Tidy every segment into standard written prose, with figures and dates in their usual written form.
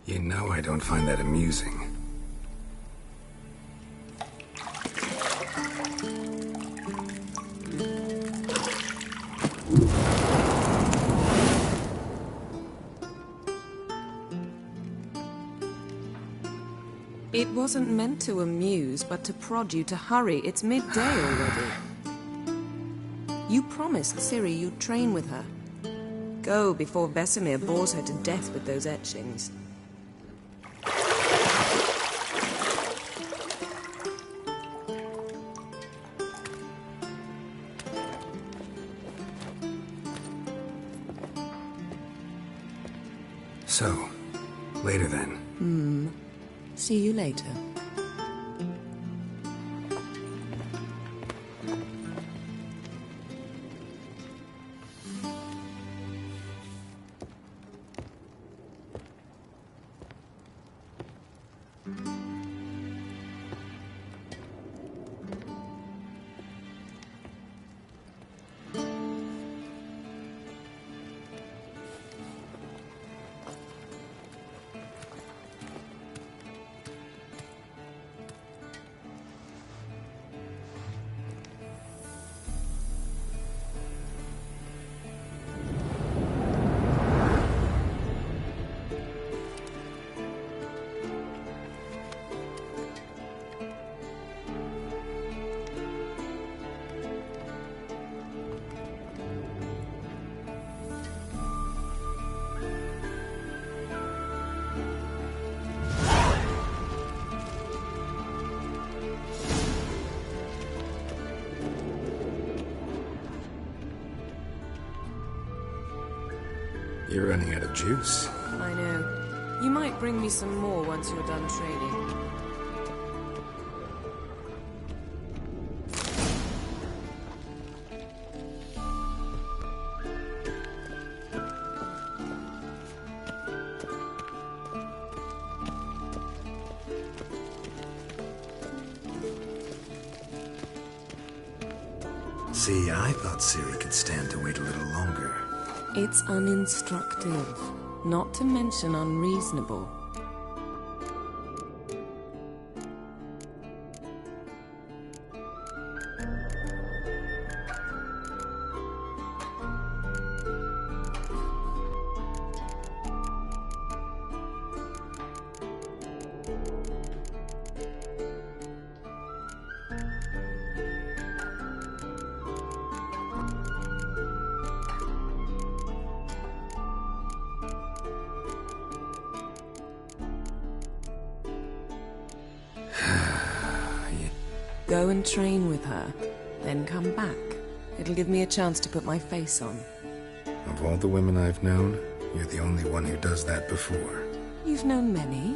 You know I don't find that amusing. It wasn't meant to amuse, but to prod you to hurry. It's midday already. You promised Ciri you'd train with her. Go before Vesemir bores her to death with those etchings. So, later then. See you later. You're running out of juice. I know. You might bring me some more once you're done training. See, I thought Ciri could stand to wait a little longer. It's uninstructive, not to mention unreasonable. Go and train with her, then come back. It'll give me a chance to put my face on. Of all the women I've known, you're the only one who does that before. You've known many.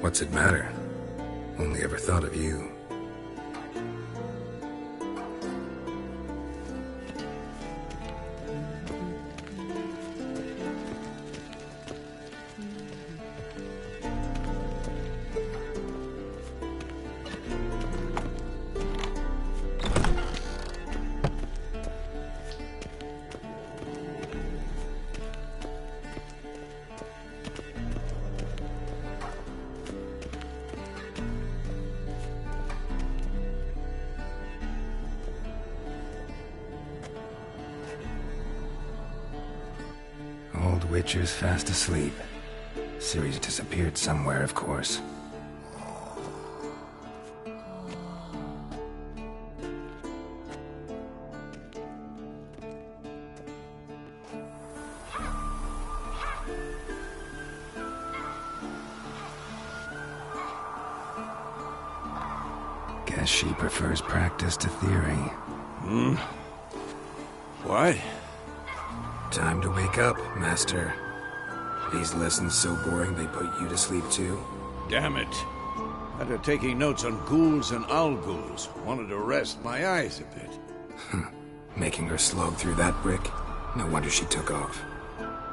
What's it matter? Only ever thought of you. Old Witcher's fast asleep. Ciri's disappeared somewhere, of course. Guess she prefers practice to theory. What? Time to wake up, Master. These lessons so boring they put you to sleep too? Damn it. After taking notes on ghouls and owl ghouls, wanted to rest my eyes a bit. Making her slog through that brick? No wonder she took off.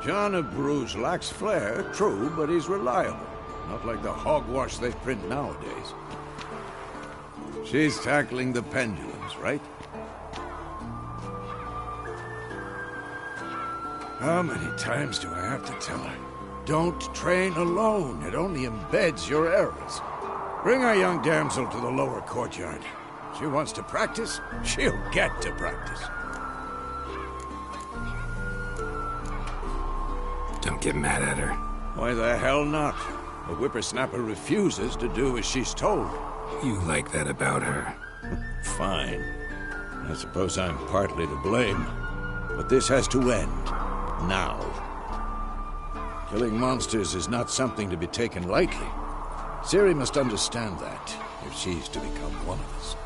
John of Bruges lacks flair, true, but he's reliable. Not like the hogwash they print nowadays. She's tackling the pendulums, right? How many times do I have to tell her? Don't train alone. It only embeds your errors. Bring our young damsel to the lower courtyard. She wants to practice, she'll get to practice. Don't get mad at her. Why the hell not? The whippersnapper refuses to do as she's told. You like that about her. Fine. I suppose I'm partly to blame. But this has to end. Now. Killing monsters is not something to be taken lightly. Ciri must understand that, if she's to become one of us.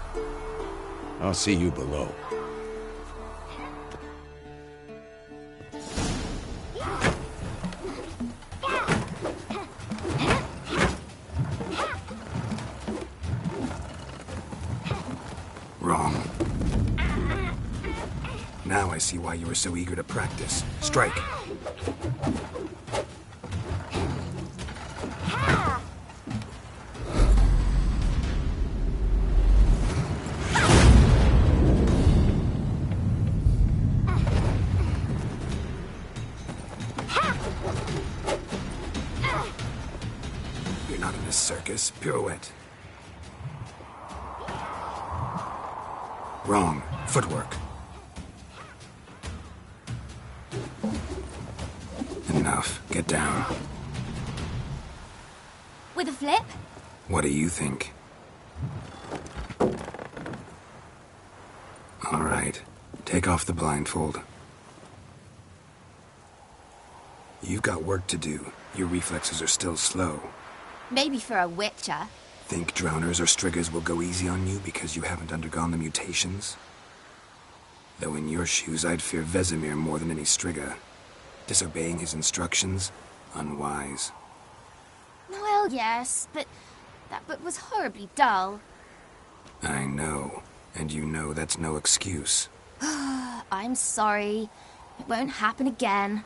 I'll see you below. Wrong. Now I see why you were so eager to practice. Strike. You're not in a circus. Pirouette. Wrong. Footwork. Enough. Get down. With a flip? What do you think? All right. Take off the blindfold. You've got work to do. Your reflexes are still slow. Maybe for a witcher. Think drowners or striggers will go easy on you because you haven't undergone the mutations? Though in your shoes, I'd fear Vesemir more than any strigger. Disobeying his instructions? Unwise. Well, yes, but that book was horribly dull. I know. And you know that's no excuse. I'm sorry. It won't happen again.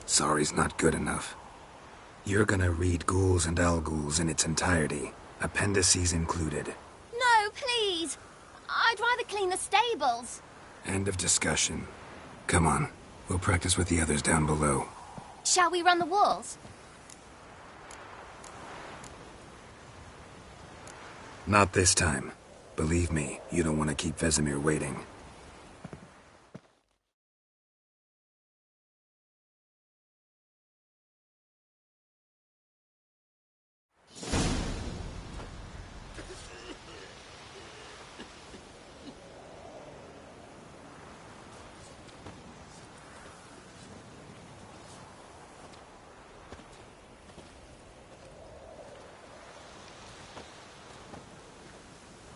Sorry's not good enough. You're gonna read Ghouls and Al-Ghouls in its entirety, appendices included. No, please! I'd rather clean the stables. End of discussion. Come on, we'll practice with the others down below. Shall we run the walls? Not this time. Believe me, you don't want to keep Vesemir waiting.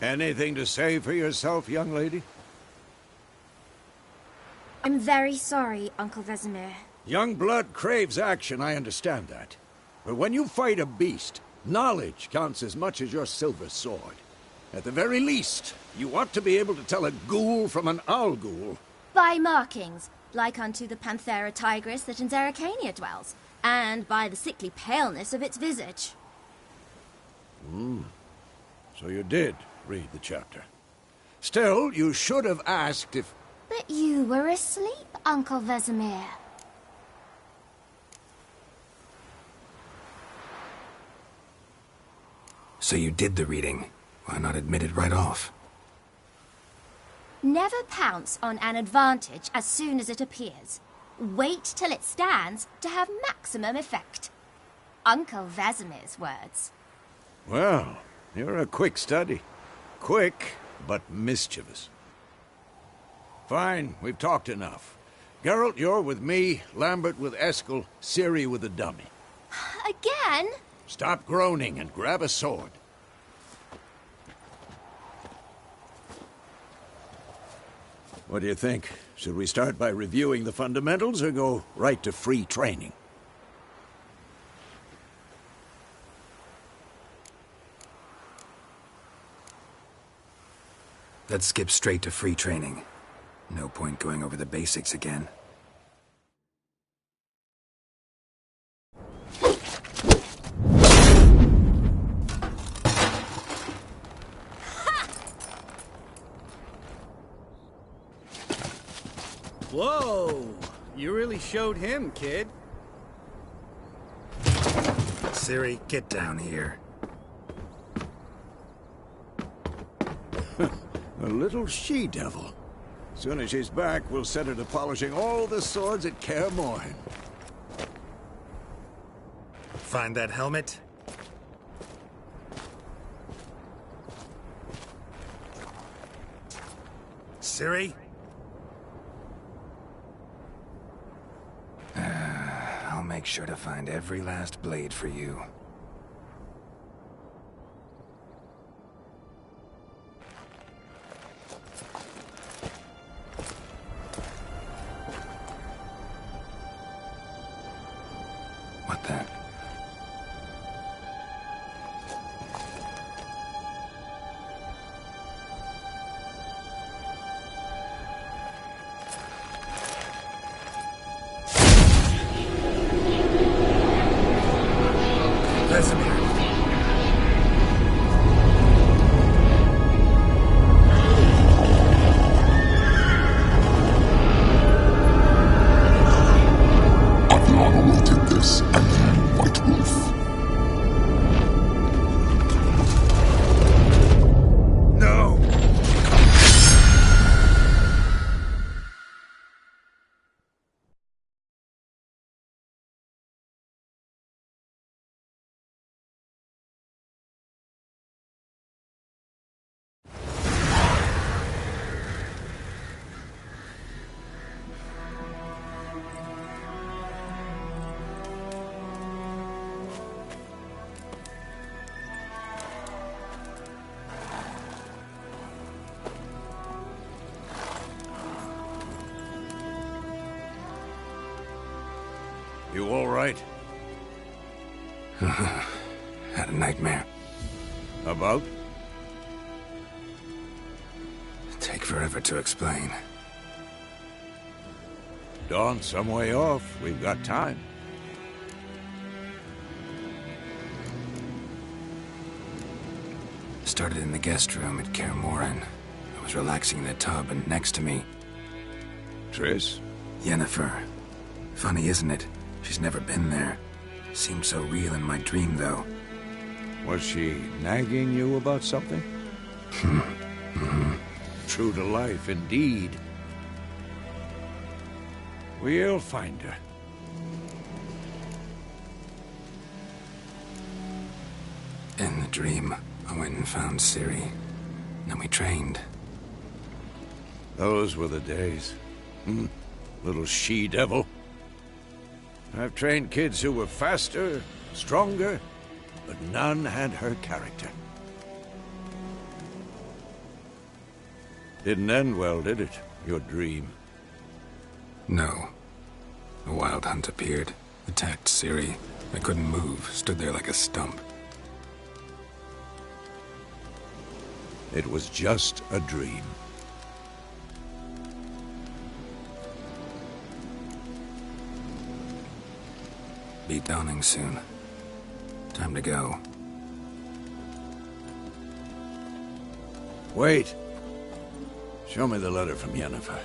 Anything to say for yourself, young lady? I'm very sorry, Uncle Vesemir. Young blood craves action, I understand that. But when you fight a beast, knowledge counts as much as your silver sword. At the very least, you ought to be able to tell a ghoul from an Al-Ghul. By markings, like unto the Panthera tigris that in Zerrikania dwells, and by the sickly paleness of its visage. So you did read the chapter. Still, you should have asked if... But you were asleep, Uncle Vesemir. So you did the reading. Why not admit it right off? Never pounce on an advantage as soon as it appears. Wait till it stands to have maximum effect. Uncle Vesemir's words. Well, you're a quick study. Quick, but mischievous. Fine, we've talked enough. Geralt, you're with me, Lambert with Eskel, Ciri with the dummy. Again? Stop groaning and grab a sword. What do you think? Should we start by reviewing the fundamentals or go right to free training? Let's skip straight to free training. No point going over the basics again. Whoa! You really showed him, kid. Ciri, get down here. A little she-devil. Soon as she's back, we'll set her to polishing all the swords at Kaer Morhen. Find that helmet? Ciri? I'll make sure to find every last blade for you. What then? Vesemir. Athlana will take this, and you, White Wolf. No! You all right? Had a nightmare. About? Take forever to explain. Dawn's some way off. We've got time. Started in the guest room at Kaer Morhen. I was relaxing in the tub, and next to me, Triss? Yennefer. Funny, isn't it? She's never been there. Seemed so real in my dream, though. Was she nagging you about something? True to life, indeed. We'll find her. In the dream, I went and found Ciri. Then we trained. Those were the days. Little she-devil. I've trained kids who were faster, stronger, but none had her character. Didn't end well, did it? Your dream? No. A wild hunt appeared, attacked Ciri. I couldn't move, stood there like a stump. It was just a dream. Be dawning soon. Time to go. Wait. Show me the letter from Yennefer.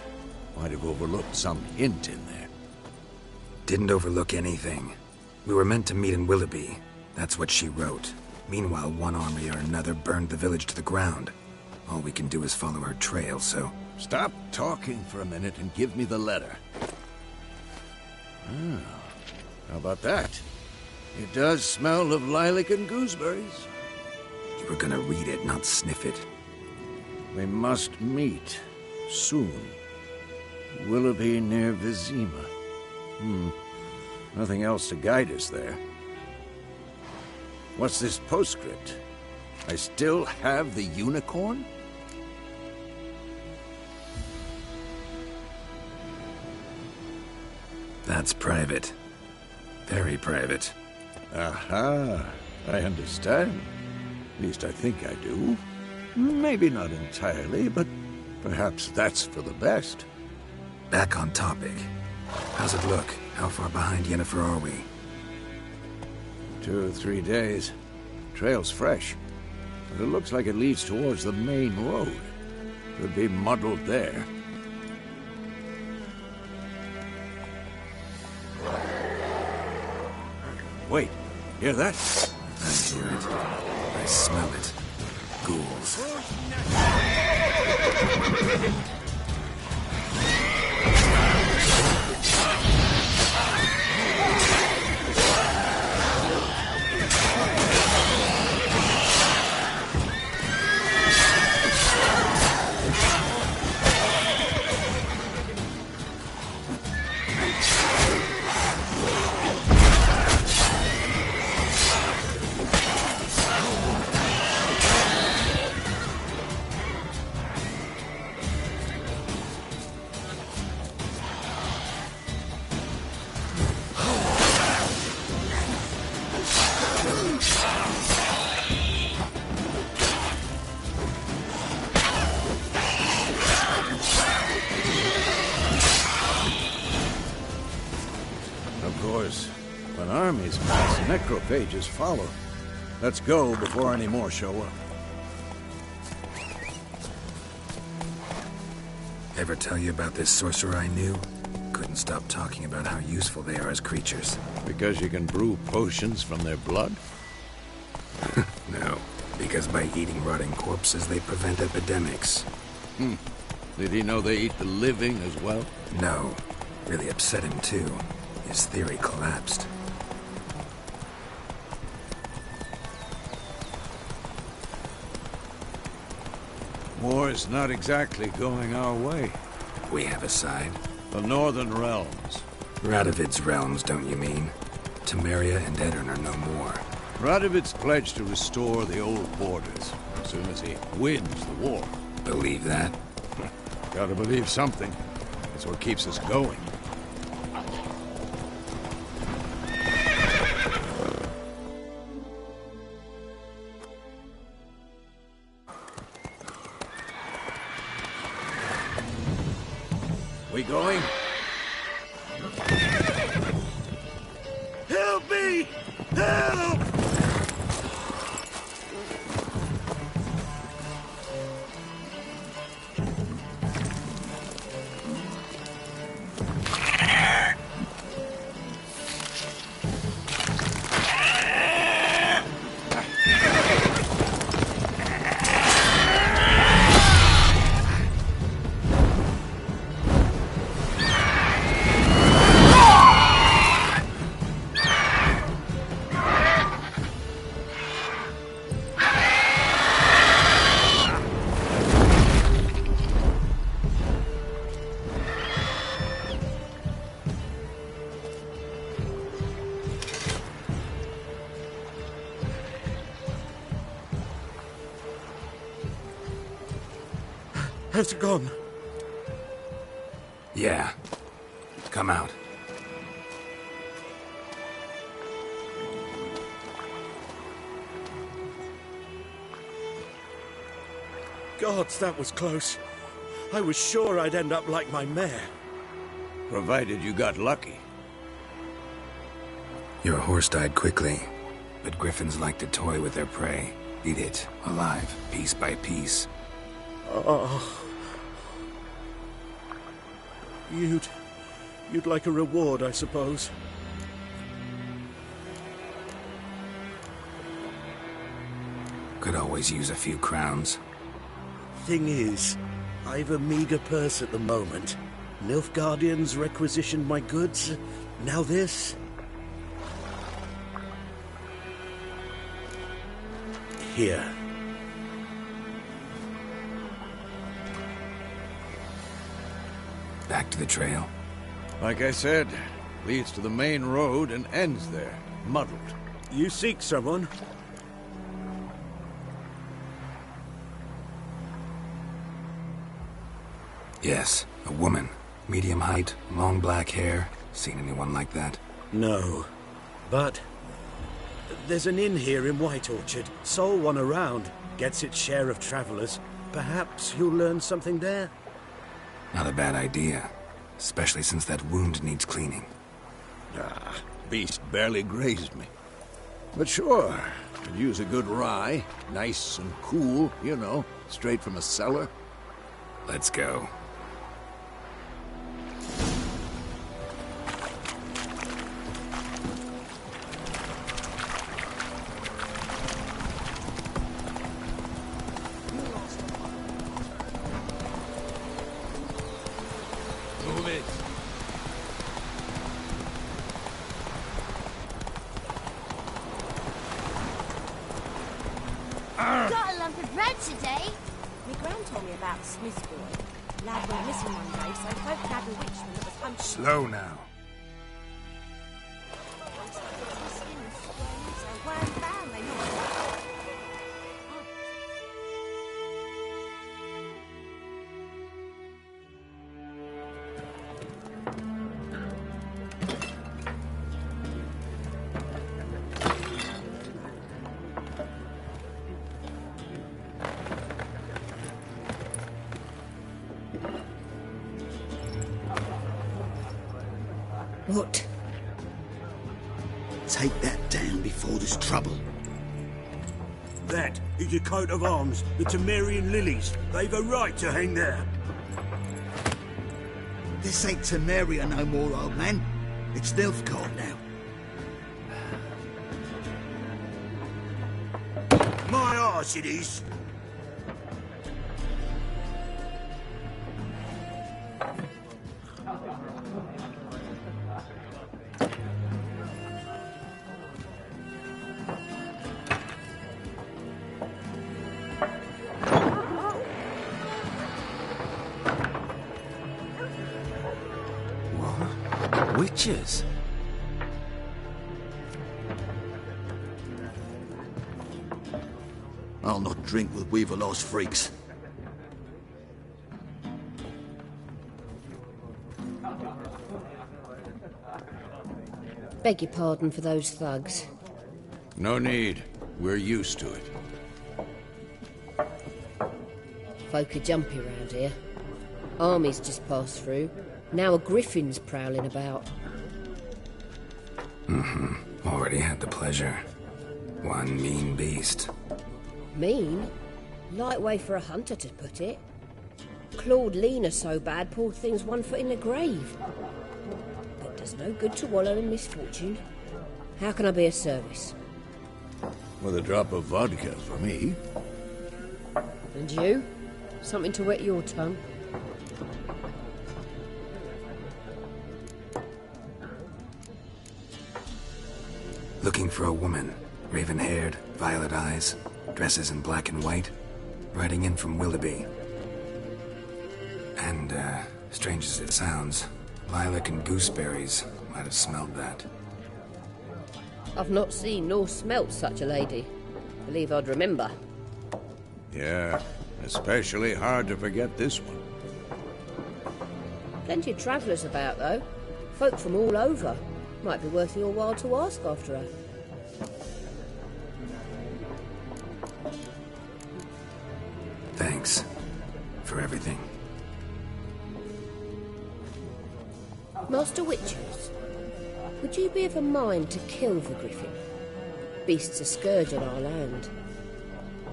Might have overlooked some hint in there. Didn't overlook anything. We were meant to meet in Willoughby. That's what she wrote. Meanwhile, one army or another burned the village to the ground. All we can do is follow her trail, so... Stop talking for a minute and give me the letter. How about that? It does smell of lilac and gooseberries. You were gonna read it, not sniff it. We must meet. Soon. Willoughby near Vizima. Nothing else to guide us there. What's this postscript? I still have the unicorn? That's private. Very private. Aha. I understand. At least I think I do. Maybe not entirely, but perhaps that's for the best. Back on topic. How's it look? How far behind Yennefer are we? 2 or 3 days. Trail's fresh, but it looks like it leads towards the main road. Could be muddled there. Wait, hear that? I hear it. I smell it. Ghouls. When armies pass, necrophages follow. Let's go before any more show up. Ever tell you about this sorcerer I knew? Couldn't stop talking about how useful they are as creatures. Because you can brew potions from their blood? No, because by eating rotting corpses, they prevent epidemics. Did he know they eat the living as well? No. Really upset him, too. His theory collapsed. War's not exactly going our way. We have a side. The Northern Realms. Radovid's realms, don't you mean? Temeria and Edirn are no more. Radovid's pledged to restore the old borders as soon as he wins the war. Believe that? Gotta believe something. That's what keeps us going. We going? Help me! Help! Has it gone? Yeah. Come out. Gods, that was close. I was sure I'd end up like my mare. Provided you got lucky. Your horse died quickly, but griffins like to toy with their prey. Eat it, alive, piece by piece. Oh. You'd like a reward, I suppose. Could always use a few crowns. Thing is, I've a meager purse at the moment. Nilfgaardians requisitioned my goods. Now this. Here. Back to the trail. Like I said, leads to the main road and ends there, muddled. You seek someone? Yes, a woman. Medium height, long black hair. Seen anyone like that? No. But there's an inn here in White Orchard. Sole one around. Gets its share of travelers. Perhaps you'll learn something there? Not a bad idea. Especially since that wound needs cleaning. Beast barely grazed me. But sure, could use a good rye. Nice and cool, you know, straight from a cellar. Let's go. Move it. Got a lump of bread today. My gran told me about Smith boy. Lad went missing one day, so folk had a witchman that was punched. Slow now. So weren't found, they not. What? Take that down before there's trouble. That is a coat of arms, the Temerian lilies. They've a right to hang there. This ain't Temeria no more, old man. It's Nilfgaard now. My arse it is. Witches? I'll not drink with Weaverlaw's freaks. Beg your pardon for those thugs. No need. We're used to it. Folk are jumpy round here. Armies just passed through. Now a griffin's prowling about. Already had the pleasure. One mean beast. Mean? Light way for a hunter to put it. Clawed Lena so bad, poor thing's 1 foot in the grave. But does no good to wallow in misfortune. How can I be of service? With a drop of vodka for me. And you? Something to wet your tongue? Looking for a woman. Raven-haired, violet eyes, dresses in black and white. Riding in from Willoughby. And, strange as it sounds, lilac and gooseberries might have smelled that. I've not seen nor smelt such a lady. Believe I'd remember. Yeah, especially hard to forget this one. Plenty of travellers about, though. Folk from all over. Might be worth your while to ask after her. Thanks. For everything. Master Witchers, would you be of a mind to kill the griffin? Beast's a scourge on our land.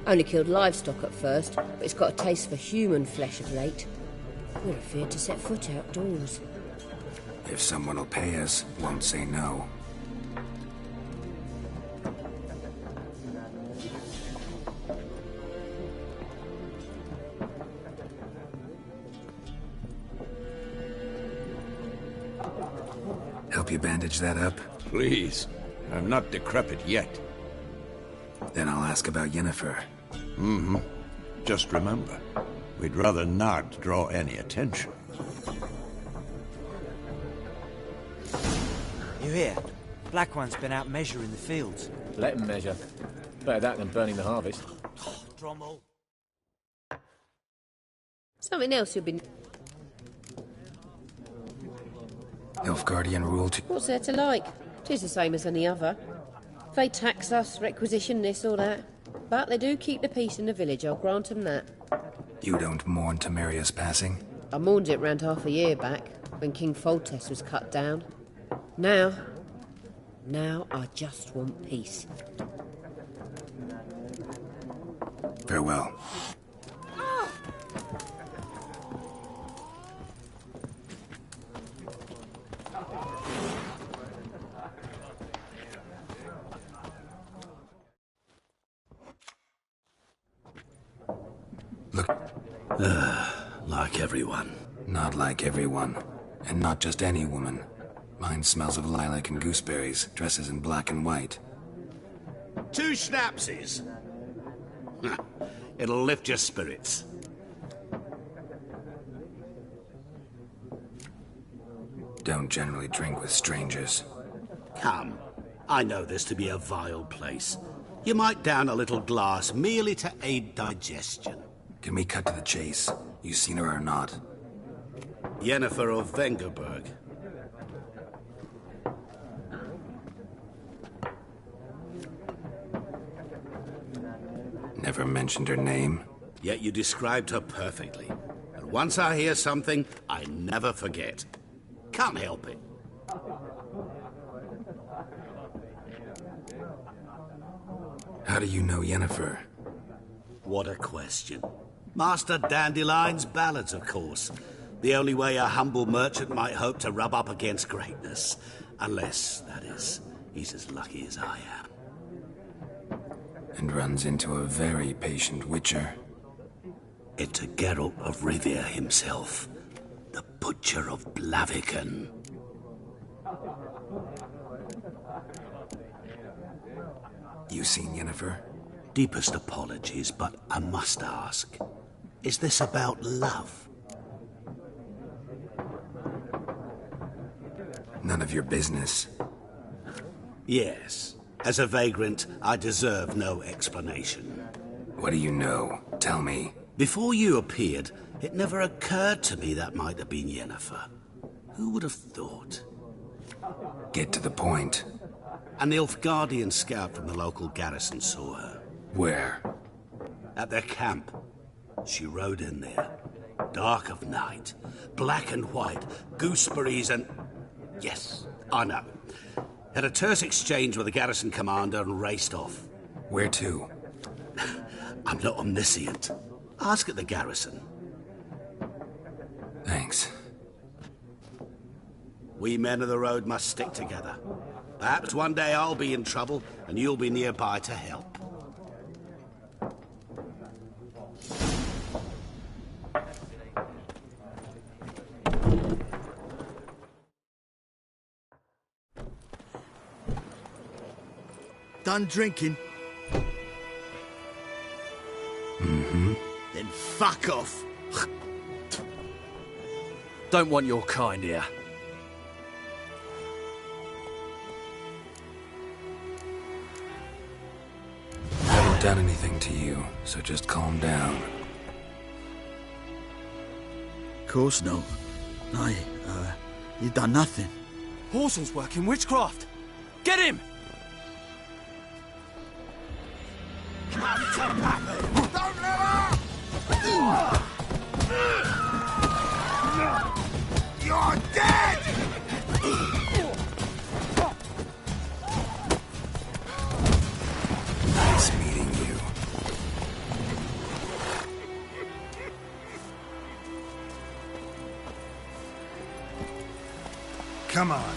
Only killed livestock at first, but it's got a taste for human flesh of late. We're afeard to set foot outdoors. If someone will pay us, won't say no. Help you bandage that up? Please. I'm not decrepit yet. Then I'll ask about Yennefer. Just remember, we'd rather not draw any attention. You hear? Black One's been out measuring the fields. Let him measure. Better that than burning the harvest. Drommel. Something else you've been... Nilfgaardian rule to... What's there to like? 'Tis the same as any other. They tax us, requisition this or that. But they do keep the peace in the village, I'll grant 'em that. You don't mourn Temeria's passing? I mourned it round half a year back, when King Foltest was cut down. Now I just want peace. Farewell. Look. Like everyone. Not like everyone. And not just any woman. Mine smells of lilac and gooseberries, dresses in black and white. 2 schnapsies. It'll lift your spirits. Don't generally drink with strangers. Come. I know this to be a vile place. You might down a little glass merely to aid digestion. Can we cut to the chase? You seen her or not? Yennefer of Vengerberg. Never mentioned her name. Yet you described her perfectly. And once I hear something, I never forget. Can't help it. How do you know Yennefer? What a question. Master Dandelion's ballads, of course. The only way a humble merchant might hope to rub up against greatness. Unless, that is, he's as lucky as I am. And runs into a very patient witcher. Into Geralt of Rivia himself. The Butcher of Blaviken. You seen Yennefer? Deepest apologies, but I must ask. Is this about love? None of your business. Yes. As a vagrant, I deserve no explanation. What do you know? Tell me. Before you appeared, it never occurred to me that might have been Yennefer. Who would have thought? Get to the point. An Nilfgaardian scout from the local garrison saw her. Where? At their camp. She rode in there. Dark of night. Black and white. Gooseberries and... Yes, I know. Had a terse exchange with the garrison commander and raced off. Where to? I'm not omniscient. Ask at the garrison. Thanks. We men of the road must stick together. Perhaps one day I'll be in trouble and you'll be nearby to help. Done drinking? Mm-hmm. Then fuck off. Don't want your kind here. Haven't done anything to you, so just calm down. Of course not. No, you done nothing. Horsel's working witchcraft. Get him! Come to Papa! Don't let up! You're dead! Nice meeting you. Come on.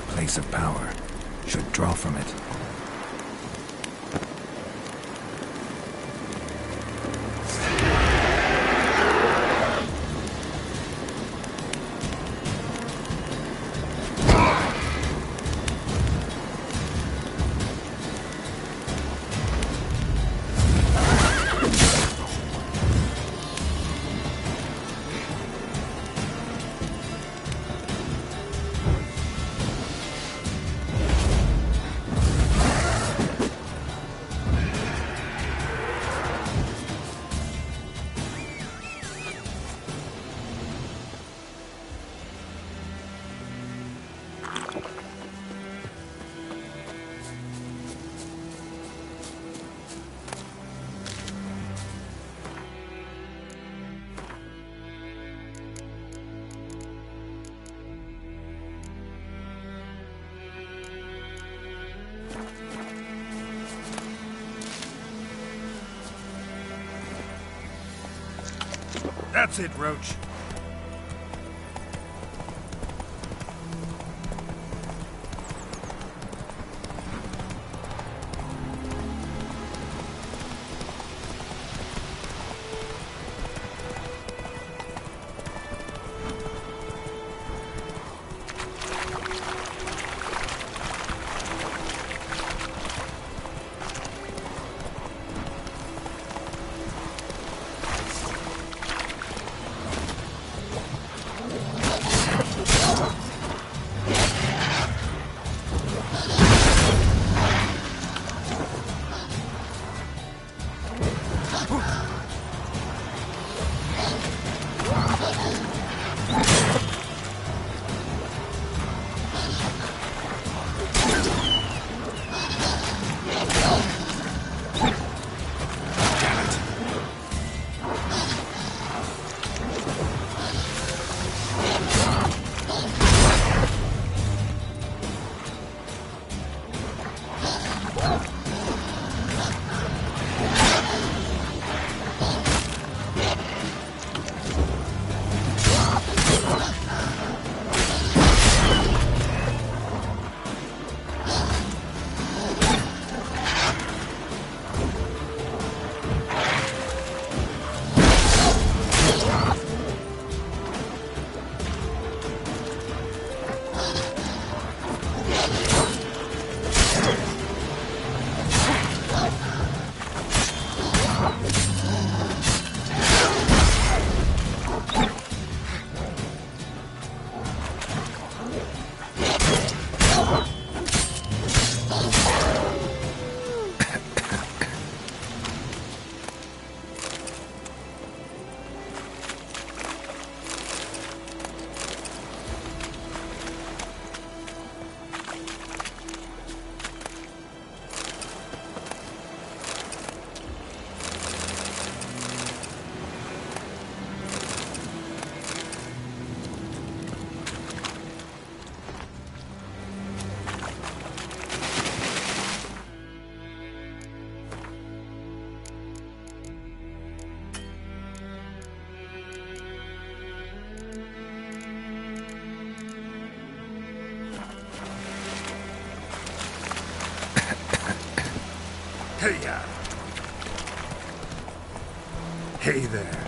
Place of power. Should draw from it. That's it, Roach. Hey-ya! Hey there.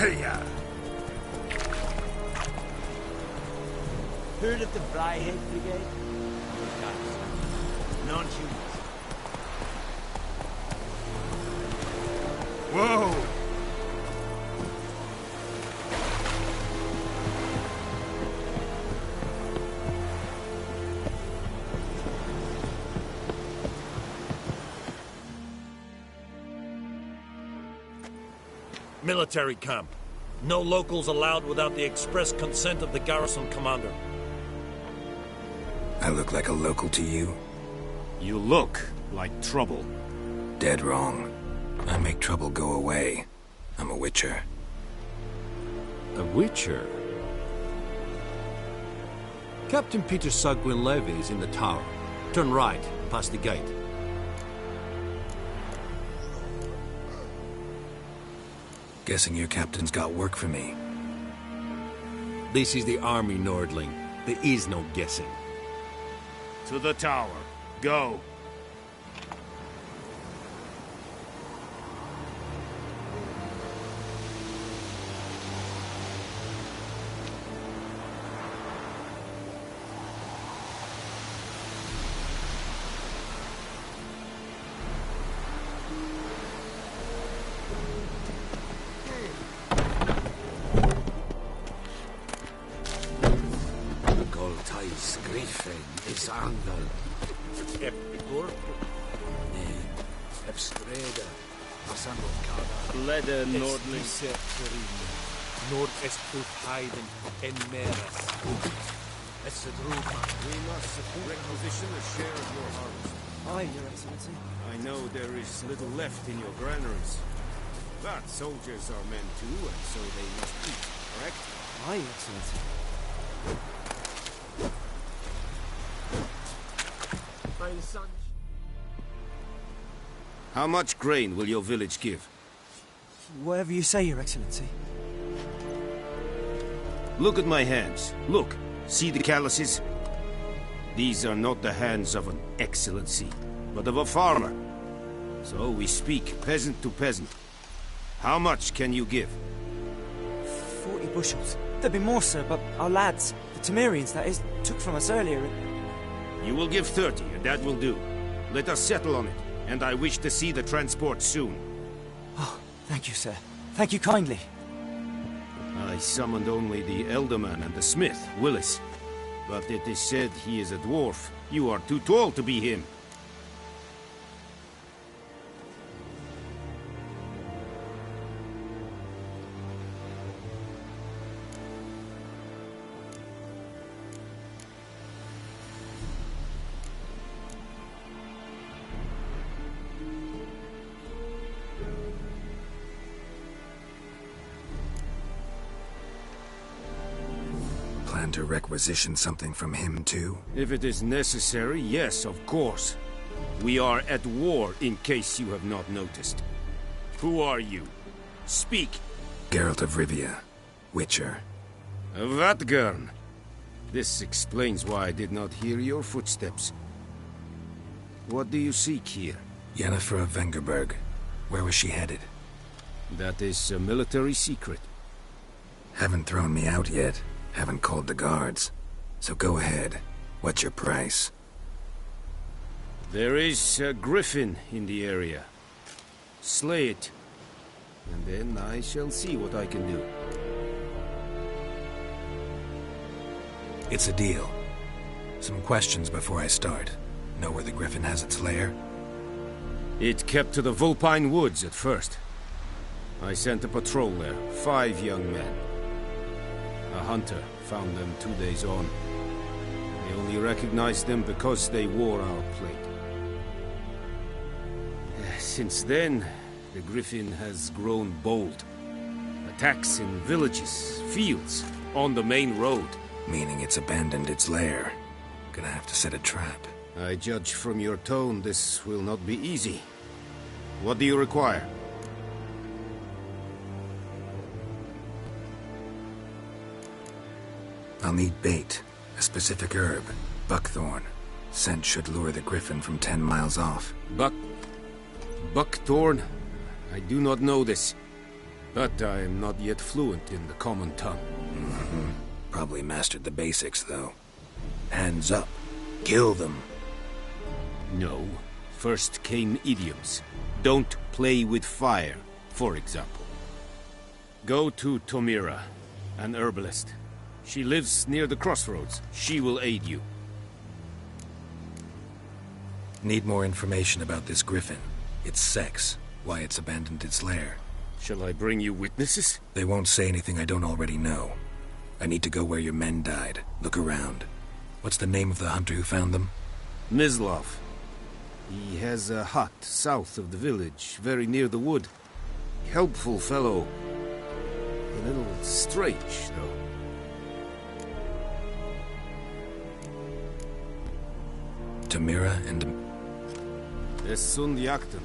Hey-ya! Heard of the Flyhead Brigade? Non-humans. Whoa! Military camp. No locals allowed without the express consent of the garrison commander. I look like a local to you? You look like trouble. Dead wrong. I make trouble go away. I'm a witcher. A witcher? Captain Peter Sagwin Levy is in the tower. Turn right, past the gate. Guessing your captain's got work for me. This is the army, Nordling. There is no guessing. To the tower. Go. Griffin is Angel. Ep corpo. Ep streda. Passando cada. Leder Nordling. Nord est ut heiden en meras. It's the Druma. We must requisition a share of your harvest. Aye, Your Excellency. I know there is little left in your granaries. But soldiers are men too, and so they must eat, correct? Aye, Your Excellency. By the sun. How much grain will your village give? Whatever you say, Your Excellency. Look at my hands. Look. See the calluses? These are not the hands of an excellency, but of a farmer. So we speak peasant to peasant. How much can you give? 40 bushels. There'd be more, sir, but our lads, the Temerians, that is, took from us earlier. You will give 30, and that will do. Let us settle on it, and I wish to see the transport soon. Oh, thank you, sir. Thank you kindly. I summoned only the Elderman and the smith, Willis. But it is said he is a dwarf. You are too tall to be him. To requisition something from him, too? If it is necessary, yes, of course. We are at war, in case you have not noticed. Who are you? Speak. Geralt of Rivia, Witcher. Vatgern. This explains why I did not hear your footsteps. What do you seek here? Yennefer of Vengerberg. Where was she headed? That is a military secret. Haven't thrown me out yet. Haven't called the guards. So go ahead. What's your price? There is a griffin in the area. Slay it. And then I shall see what I can do. It's a deal. Some questions before I start. Know where the griffin has its lair? It kept to the Vulpine Woods at first. I sent a patrol there, 5 young men. A hunter found them 2 days on. I only recognized them because they wore our plate. Since then, the griffin has grown bold. Attacks in villages, fields, on the main road. Meaning it's abandoned its lair. Gonna have to set a trap. I judge from your tone this will not be easy. What do you require? I'll need bait. A specific herb. Buckthorn. Scent should lure the griffin from 10 miles off. Buckthorn? I do not know this. But I am not yet fluent in the common tongue. Probably mastered the basics, though. Hands up. Kill them. No. First came idioms. Don't play with fire, for example. Go to Tomira, an herbalist. She lives near the crossroads. She will aid you. Need more information about this griffin. Its sex. Why it's abandoned its lair. Shall I bring you witnesses? They won't say anything I don't already know. I need to go where your men died. Look around. What's the name of the hunter who found them? Mislav. He has a hut south of the village, very near the wood. Helpful fellow. A little strange, though. Tomira and... Sundjakten.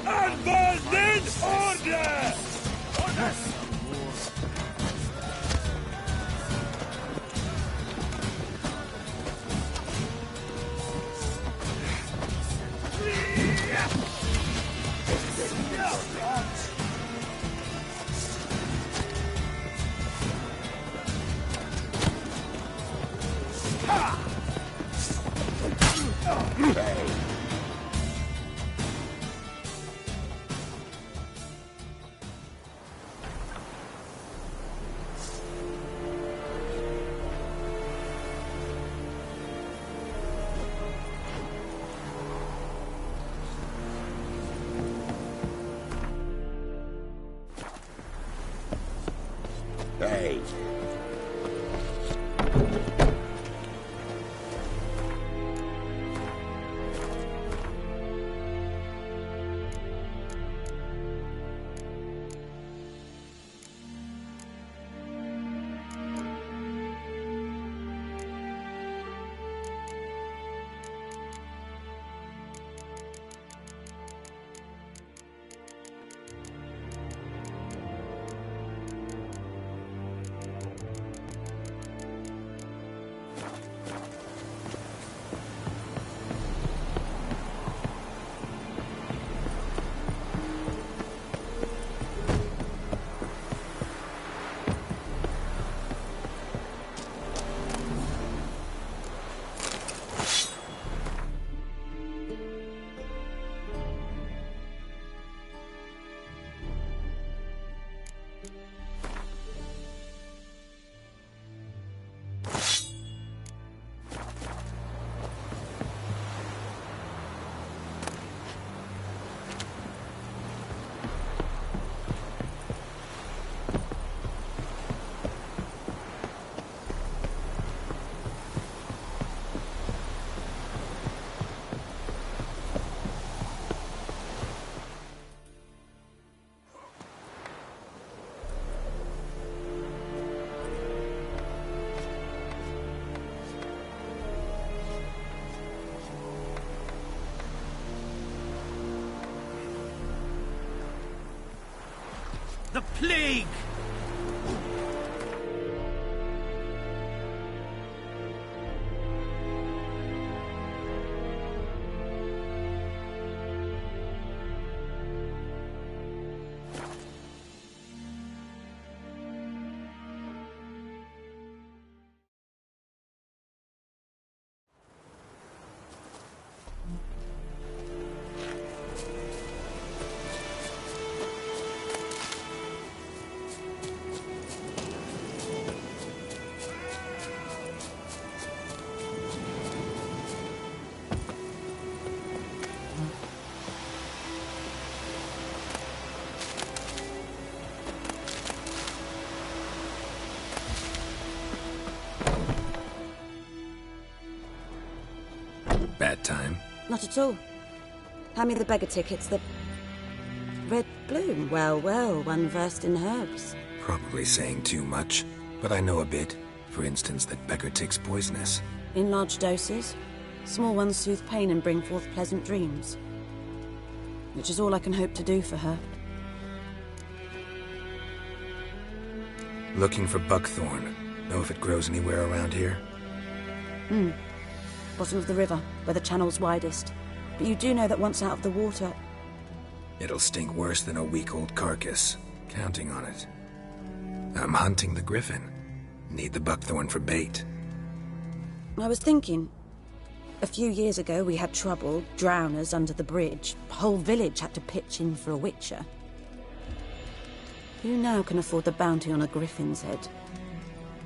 Anwenden Order! Hey. The plague! Bad time? Not at all. Hand me the beggar tickets, the... Red bloom. Well, well, one versed in herbs. Probably saying too much, but I know a bit. For instance, that beggar tick's poisonous. In large doses. Small ones soothe pain and bring forth pleasant dreams. Which is all I can hope to do for her. Looking for buckthorn. Know if it grows anywhere around here? Bottom of the river, where the channel's widest. But you do know that once out of the water... It'll stink worse than a week-old carcass. Counting on it. I'm hunting the griffin. Need the buckthorn for bait. I was thinking... A few years ago we had trouble, drowners under the bridge. The whole village had to pitch in for a witcher. Who now can afford the bounty on a griffin's head?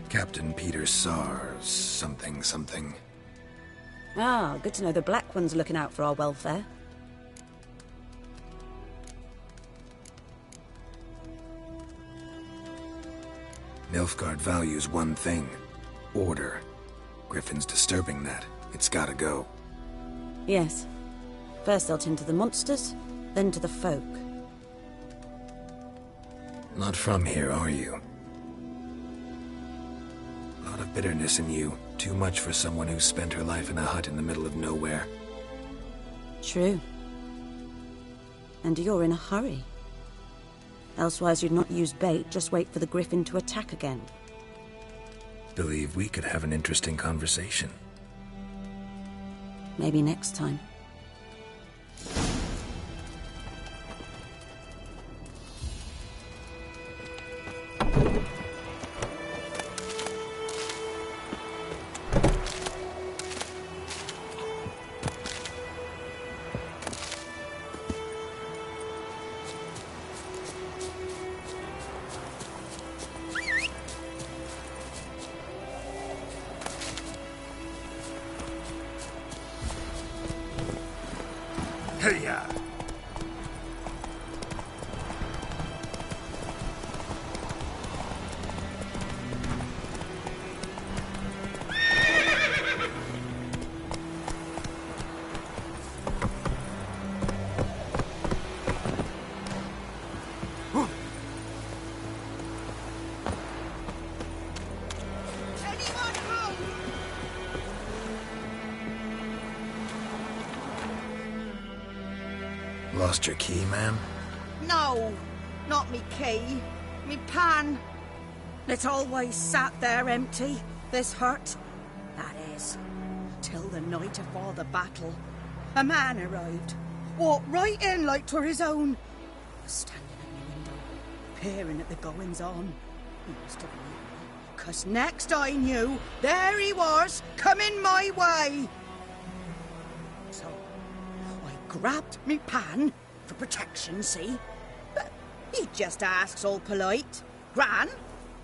Captain Peter Sars, something. Ah, good to know the Black One's looking out for our welfare. Nilfgaard values one thing. Order. Griffin's disturbing that. It's gotta go. Yes. First they'll tend to the monsters, then to the folk. Not from here, are you? A lot of bitterness in you. Too much for someone who spent her life in a hut in the middle of nowhere. True. And you're in a hurry. Elsewise you'd not use bait, just wait for the griffin to attack again. Believe we could have an interesting conversation. Maybe next time. Hey-ya! Lost your key, ma'am? No, not me key. Me pan. It always sat there empty, this hut. That is, till the night of all the battle. A man arrived, walked right in like 'twere his own. Was standing at my window, peering at the goings-on. He must have known me, 'cause next I knew, there he was, coming my way. So, I grabbed me pan, for protection, see? But he just asks all polite, Gran,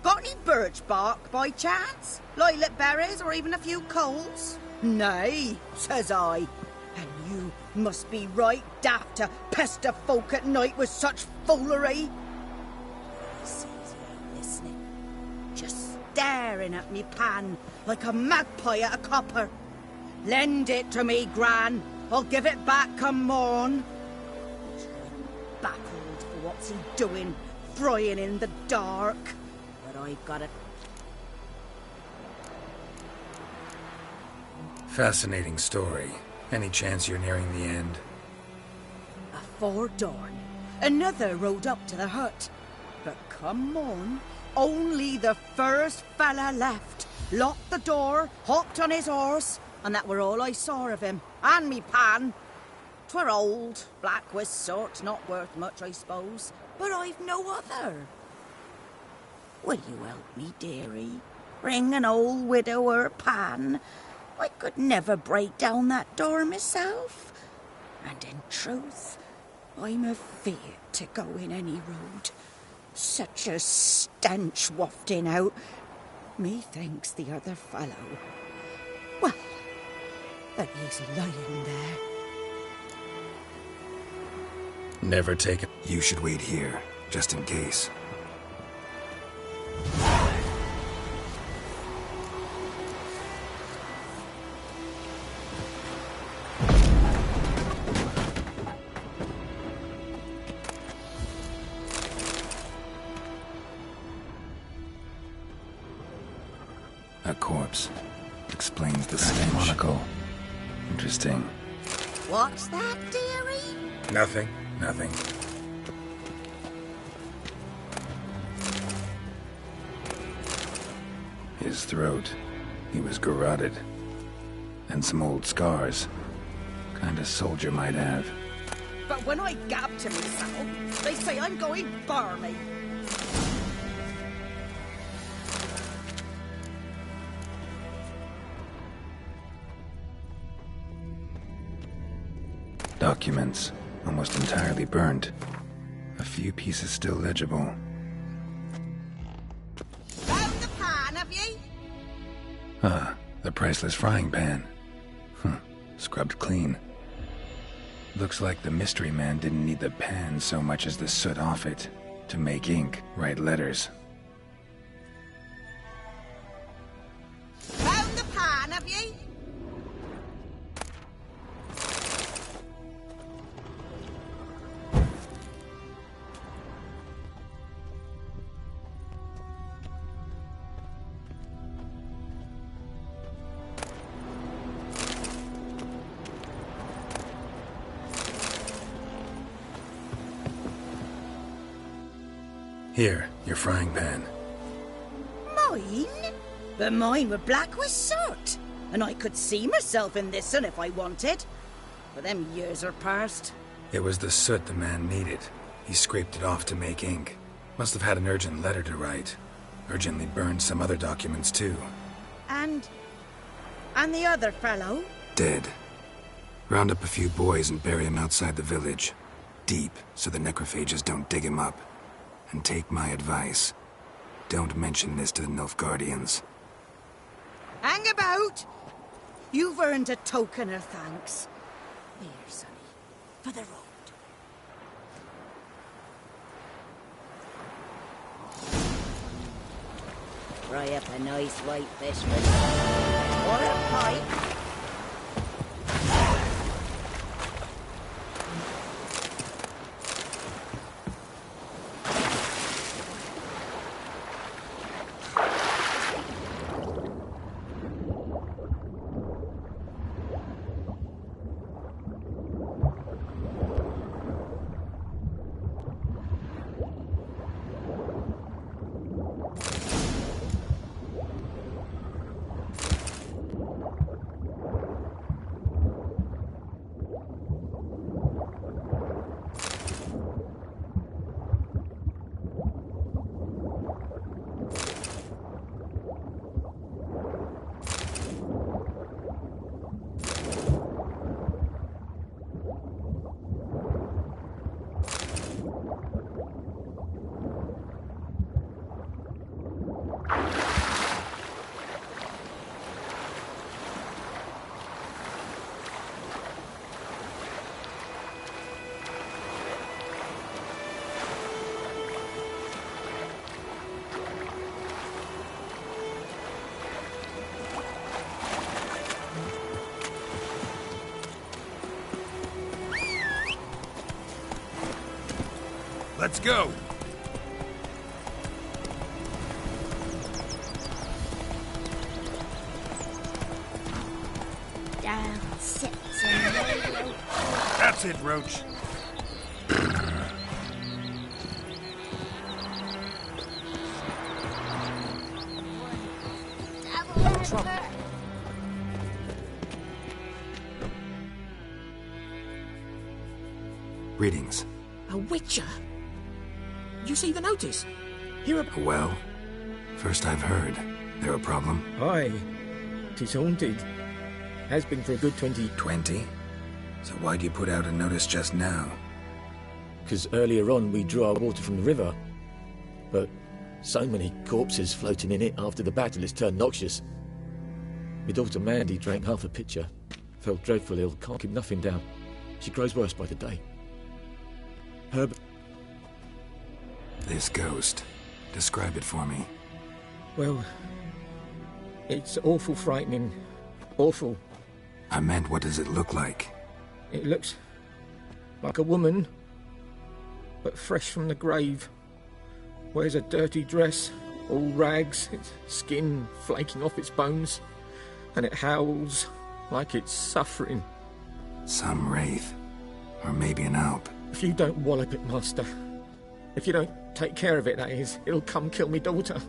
got any birch bark by chance? Lilac berries or even a few coals? Nay, says I. And you must be right daft to pester folk at night with such foolery. He sees he ain't listening, just staring at me pan like a magpie at a copper. Lend it to me, Gran. I'll give it back come morn. Baffled for what's he doing, frying in the dark. But I got it. Fascinating story. Any chance you're nearing the end? Afore dawn, another rode up to the hut. But come on, only the first fella left. Locked the door, hopped on his horse, and that were all I saw of him. And me pan. 'Twere old, black with sort, not worth much, I suppose. But I've no other. Will you help me, dearie? Bring an old widower pan. I could never break down that door myself. And in truth, I'm afeard to go in any road. Such a stench wafting out. Methinks the other fellow. Well, but he's lying there. Never take it. You should wait here, just in case. A corpse. Explains the stench. Monocle. Interesting. What's that, dearie? Nothing. Nothing. His throat. He was garroted. And some old scars. Kind of soldier might have. But when I gab to myself, they say I'm going barmy. Documents. Almost entirely burnt. A few pieces still legible. Found the pan, have ye? Ah, the priceless frying pan. Scrubbed clean. Looks like the mystery man didn't need the pan so much as the soot off it to make ink, write letters. Found the pan, have ye? Here, your frying pan. Mine? But mine were black with soot, and I could see myself in this one if I wanted. But them years are past. It was the soot the man needed. He scraped it off to make ink. Must have had an urgent letter to write. Urgently burned some other documents too. And the other fellow? Dead. Round up a few boys and bury him outside the village. Deep, so the necrophages don't dig him up. And take my advice. Don't mention this to the Nilfgaardians. Hang about! You've earned a token of thanks. Here, sonny. of the road. Fry up a nice white fish for or a pike. Let's go! Down sits and That's it, Roach. Greetings. A witcher? You see the notice? Hear about... Well, first I've heard. There a problem? Aye. 'Tis haunted. Has been for a good 20... 20? So why'd you put out a notice just now? 'Cause earlier on we drew our water from the river. But so many corpses floating in it after the battle it's turned noxious. My daughter Mandy drank half a pitcher. Felt dreadful ill, can't keep nothing down. She grows worse by the day. Herb... This ghost. Describe it for me. Well, it's awful frightening. Awful. I meant, what does it look like? It looks like a woman, but fresh from the grave. Wears a dirty dress, all rags, its skin flaking off its bones, and it howls like it's suffering. Some wraith. Or maybe an alp. If you don't wallop it, Master, if you don't take care of it, that is, it'll come kill me daughter.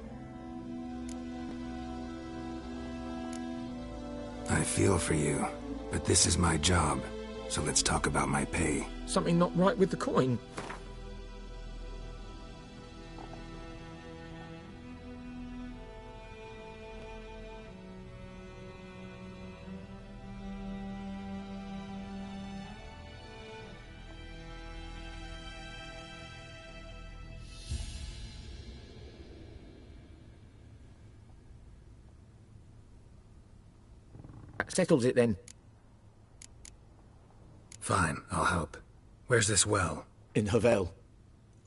I feel for you, but this is my job, so let's talk about my pay. Something not right with the coin. That settles it then. Fine, I'll help. Where's this well? In Havel,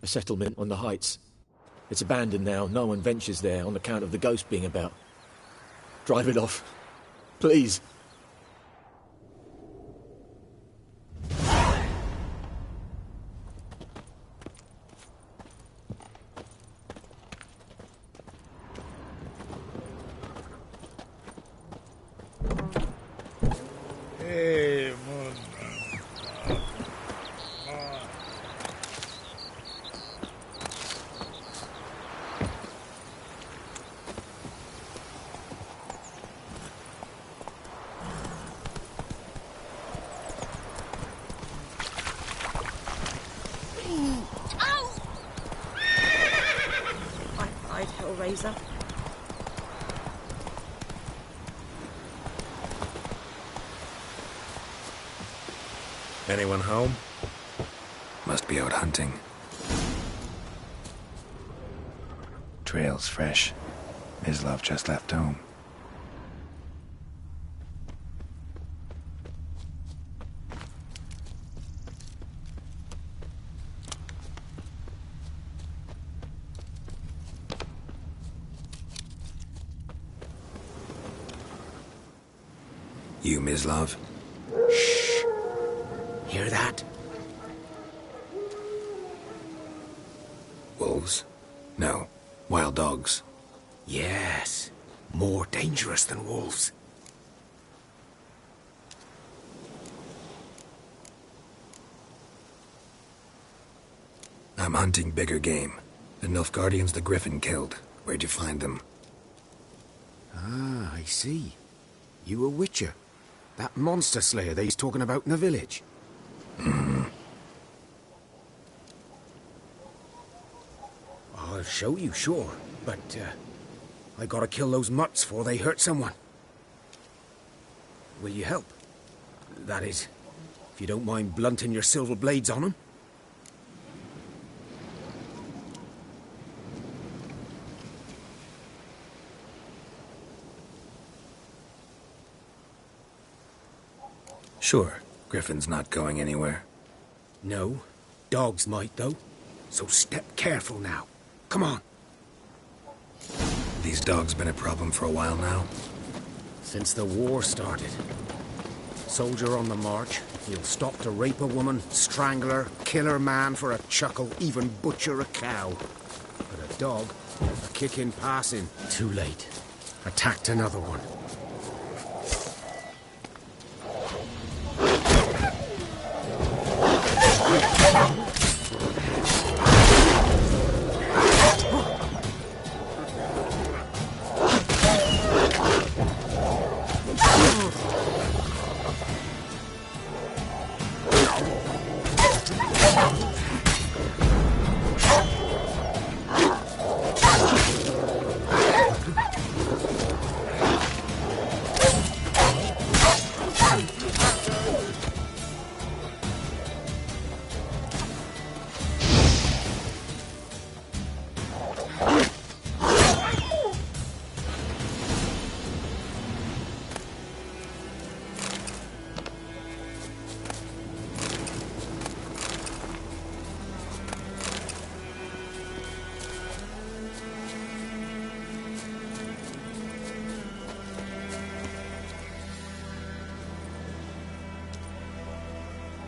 a settlement on the heights. It's abandoned now. No one ventures there on account of the ghost being about. Drive it off, please. Hellraiser. Anyone home? Must be out hunting. Trail's fresh. Mislav just left home. You, Mislav? Shh. Hear that? Wolves? No. Wild dogs. Yes. More dangerous than wolves. I'm hunting bigger game. The Nilfgaardians the Griffin killed. Where'd you find them? Ah, I see. You a witcher. That monster slayer they's talking about in the village. I'll show you, sure. But, I gotta kill those mutts before they hurt someone. Will you help? That is, if you don't mind blunting your silver blades on them. Sure. Griffin's not going anywhere. No. Dogs might, though. So step careful now. Come on. These dogs been a problem for a while now? Since the war started. Soldier on the march, he'll stop to rape a woman, strangle her, kill her man for a chuckle, even butcher a cow. But a dog, a kick in passing, too late. Attacked another one.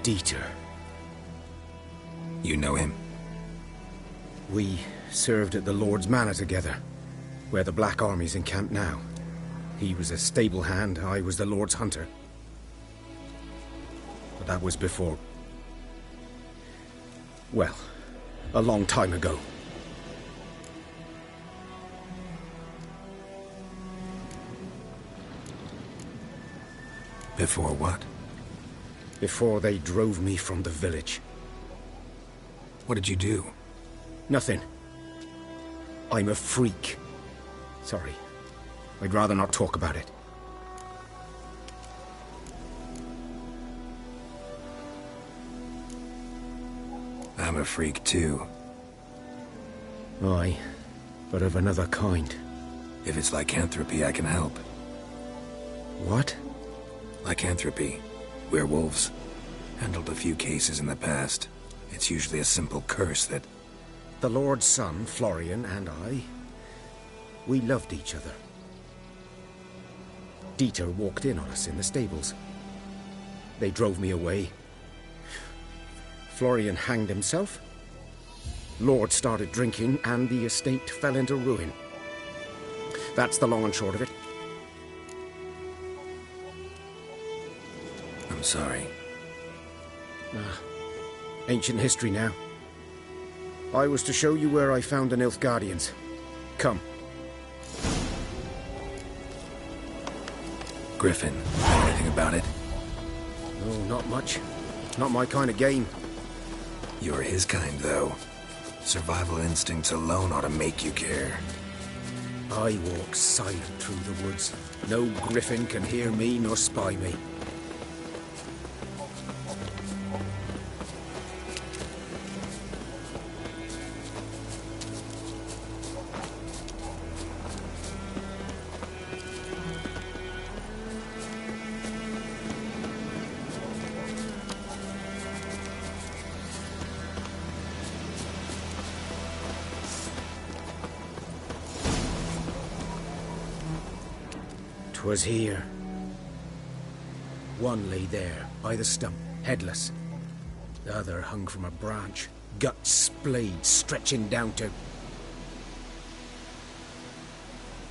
Dieter. You know him? We served at the Lord's Manor together, where the Black Army's encamped now. He was a stable hand, I was the Lord's hunter. But that was before... well, a long time ago. Before what? Before they drove me from the village. What did you do? Nothing. I'm a freak. Sorry. I'd rather not talk about it. I'm a freak too. Aye, but of another kind. If it's lycanthropy, I can help. What? Lycanthropy. Werewolves. Handled a few cases in the past. It's usually a simple curse that... The Lord's son, Florian, and I... we loved each other. Dieter walked in on us in the stables. They drove me away. Florian hanged himself. Lord started drinking, and the estate fell into ruin. That's the long and short of it. I'm sorry. Ancient history now. I was to show you where I found the Nilfgaardians. Come. Griffin, know anything about it? No, not much. Not my kind of game. You're his kind, though. Survival instincts alone ought to make you care. I walk silent through the woods. No griffin can hear me nor spy me. Was here. One lay there, by the stump, headless. The other hung from a branch, guts splayed, stretching down to...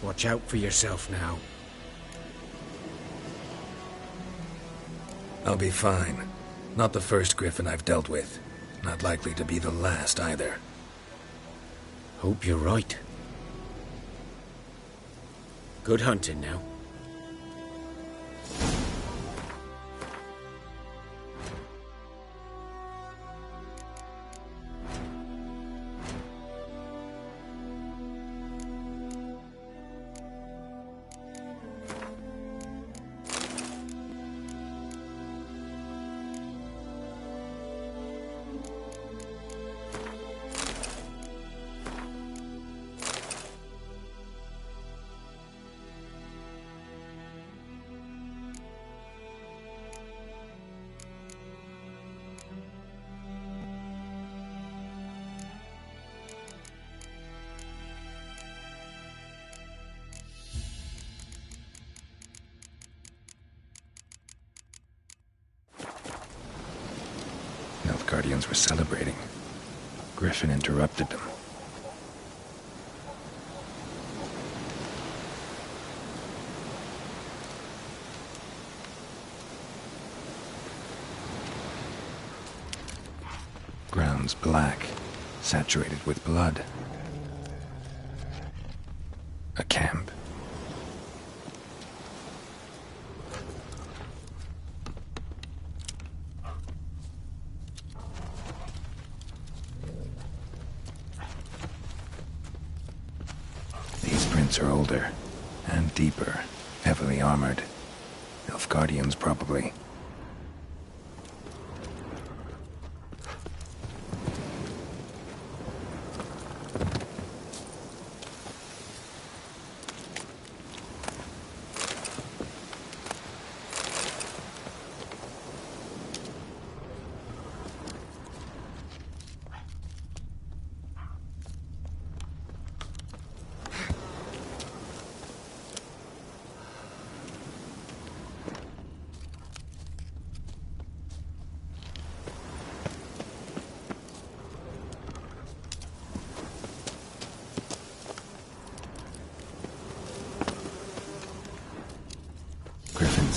Watch out for yourself now. I'll be fine. Not the first griffin I've dealt with. Not likely to be the last, either. Hope you're right. Good hunting now. Guardians were celebrating. Griffin interrupted them. Ground's black, saturated with blood. A camp. Are older and deeper, heavily armored. Nilfgaardians, probably.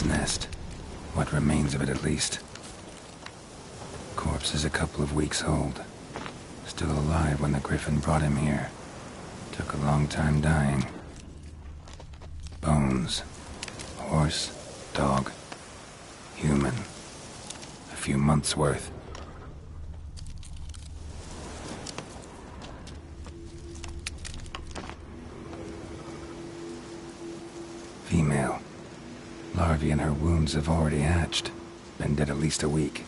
Nest. What remains of it, at least. Corpse is a couple of weeks old. Still alive when the Griffin brought him here. Took a long time dying. Bones. Horse, dog, human. A few months' worth. Female. Larvae in her wounds have already hatched. Been dead at least a week.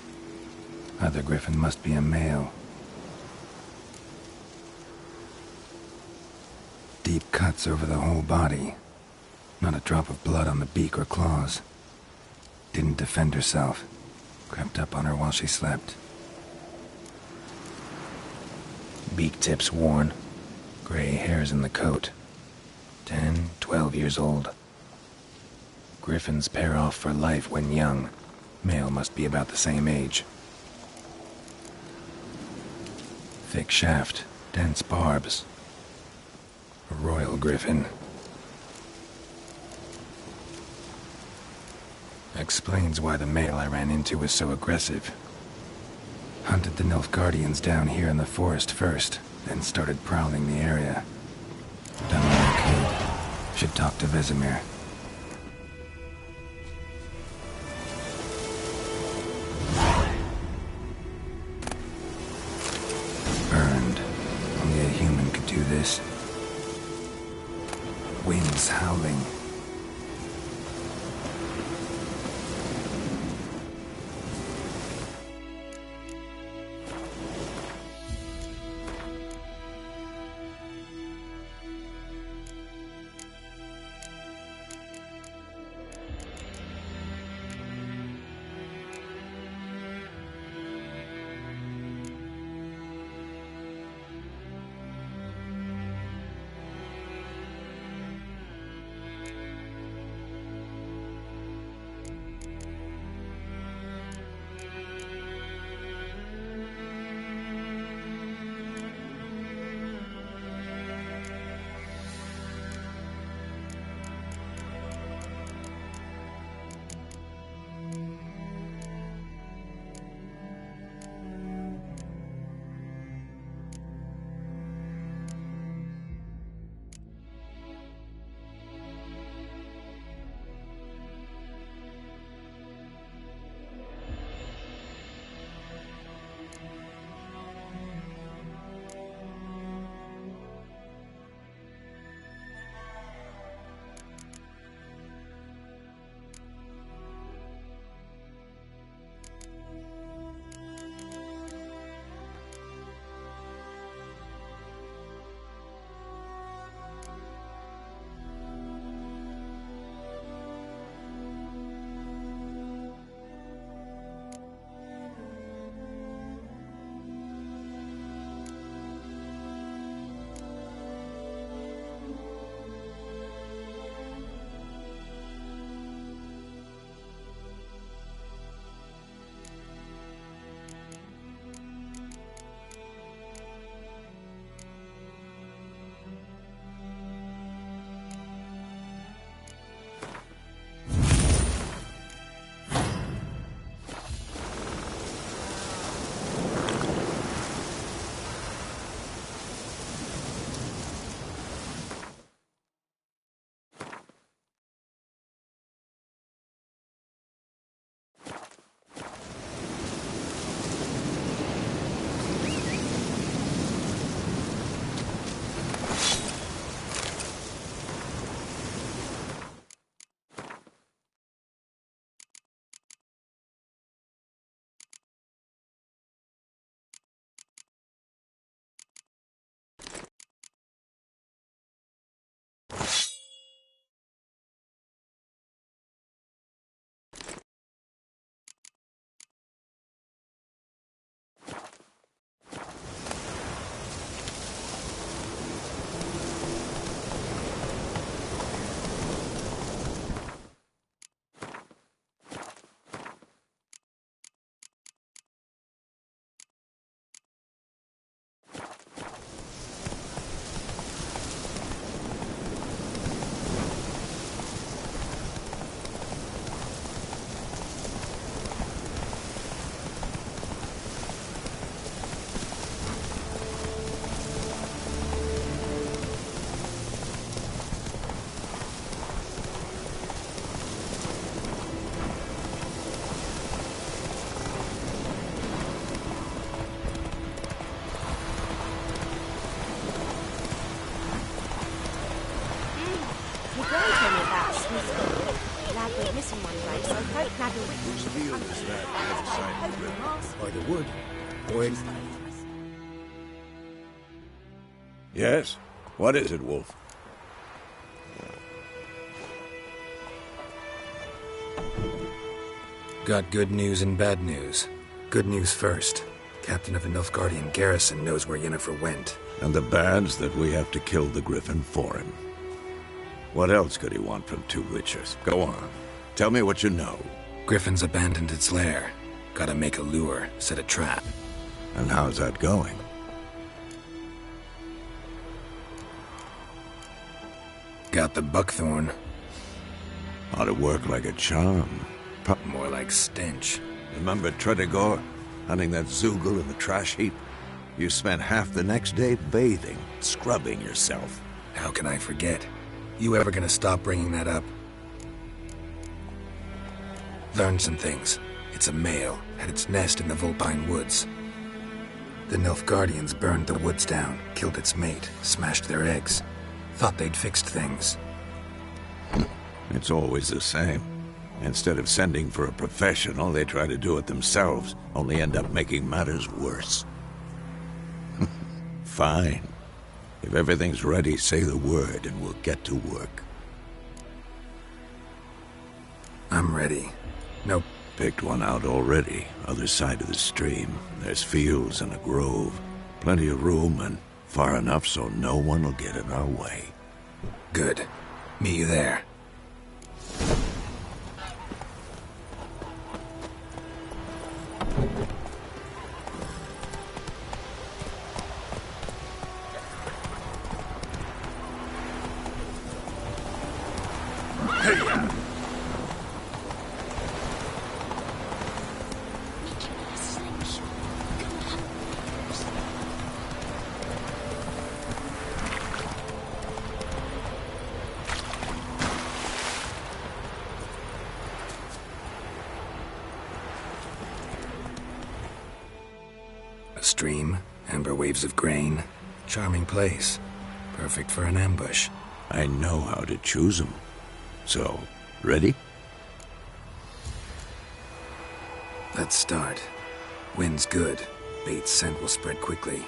Other Griffin must be a male. Deep cuts over the whole body. Not a drop of blood on the beak or claws. Didn't defend herself. Crept up on her while she slept. Beak tips worn. Gray hairs in the coat. 10, 12 years old. Griffins pair off for life when young. Male must be about the same age. Thick shaft, dense barbs. A royal griffin. Explains why the male I ran into was so aggressive. Hunted the Nilfgaardians down here in the forest first, then started prowling the area. Done what I could. Should talk to Vesemir. Burned. Only a human could do this. Winds howling. so don't nab a Whose witch. field is that the other side of the river? By the wood. Boyd. Yes? What is it, Wolf? Got good news and bad news. Good news first. Captain of the Nilfgaardian garrison knows where Yennefer went. And the bad's that we have to kill the Griffin for him. What else could he want from two witchers? Go on. Tell me what you know. Griffin's abandoned its lair. Gotta make a lure, set a trap. And how's that going? Got the buckthorn. Ought to work like a charm. More like stench. Remember Tredegor? Hunting that Zoogle in the trash heap? You spent half the next day bathing, scrubbing yourself. How can I forget? You ever gonna stop bringing that up? Learned some things. It's a male, had its nest in the Vulpine Woods. The Nilfgaardians burned the woods down, killed its mate, smashed their eggs. Thought they'd fixed things. It's always the same. Instead of sending for a professional, they try to do it themselves, only end up making matters worse. Fine. If everything's ready, say the word and we'll get to work. I'm ready. Nope. Picked one out already, other side of the stream. There's fields and a grove. Plenty of room and far enough so no one will get in our way. Good. Meet you there. A stream, amber waves of grain. Charming place. Perfect for an ambush. I know how to choose them. So, ready? Let's start. Wind's good. Bait's scent will spread quickly.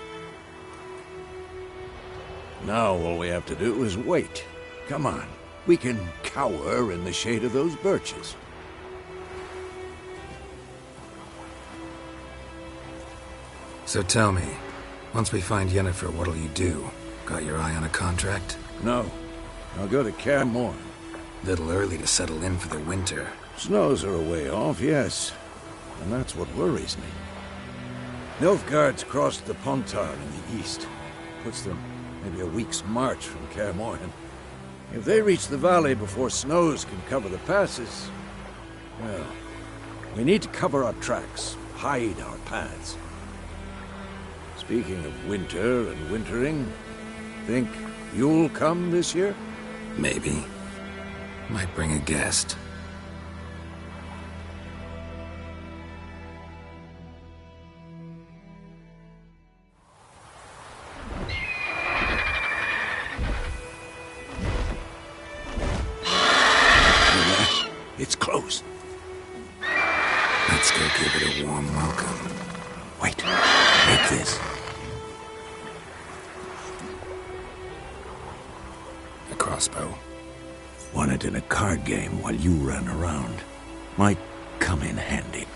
Now all we have to do is wait. Come on. We can cower in the shade of those birches. So tell me, once we find Yennefer, what'll you do? Got your eye on a contract? No. I'll go to Kaer Morhen. Little early to settle in for the winter. Snows are a way off, yes. And that's what worries me. Nilfgaard's crossed the Pontar in the east. Puts them maybe a week's march from Kaer Morhen. If they reach the valley before snows can cover the passes, well, we need to cover our tracks, hide our paths. Speaking of winter and wintering, think you'll come this year? Maybe. Might bring a guest. It's close. Let's go give it a warm welcome. Wait, take this. A crossbow. Won it in a card game while you ran around. Might come in handy.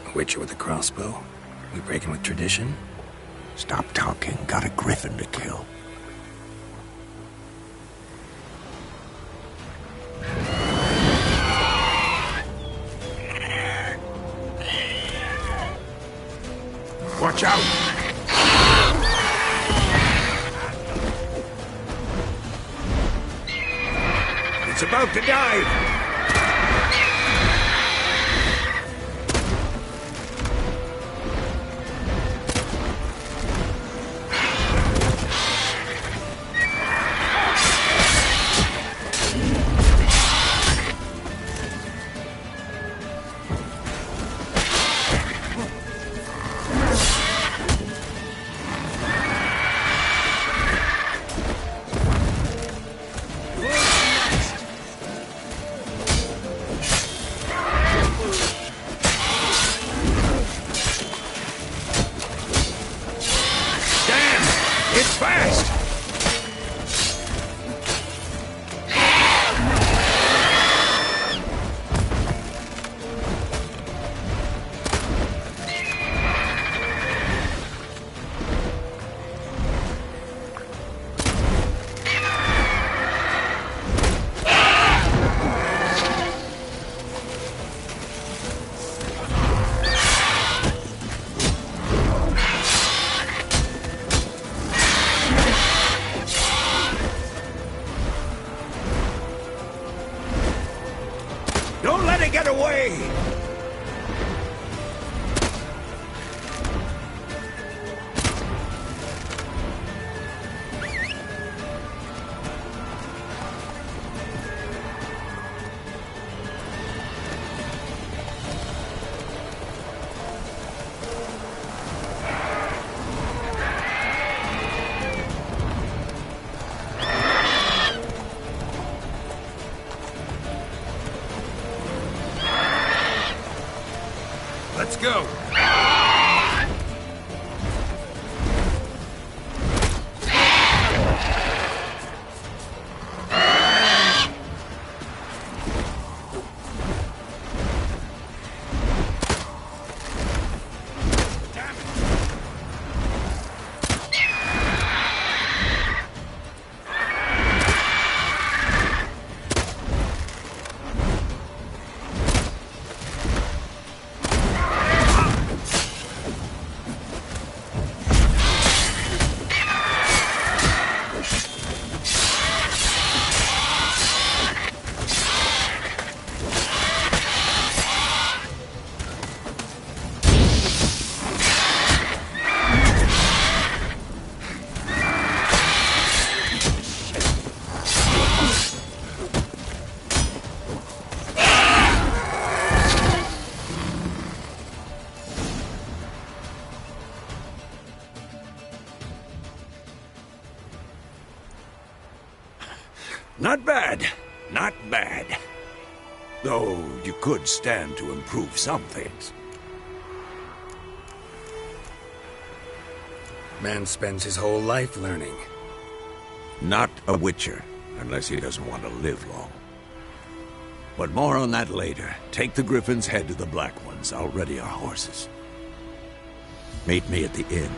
A witcher with a crossbow? We breaking with tradition? Stop talking. Got a griffin to kill. Watch out! It's about to dive! Not bad. Not bad. Though you could stand to improve some things. Man spends his whole life learning. Not a Witcher, unless he doesn't want to live long. But more on that later. Take the Griffin's head to the Black Ones. I'll ready our horses. Meet me at the inn.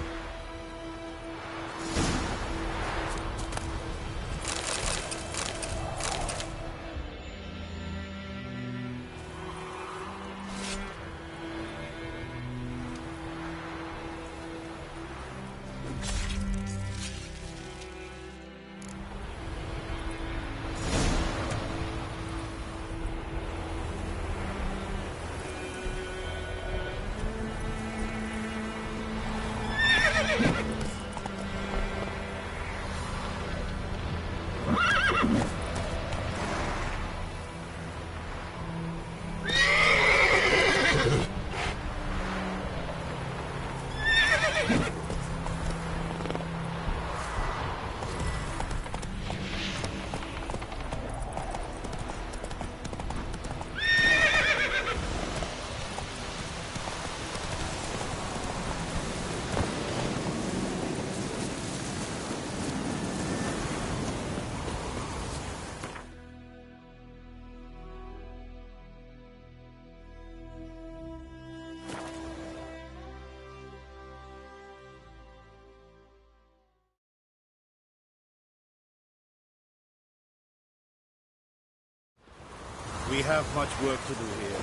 We have much work to do here.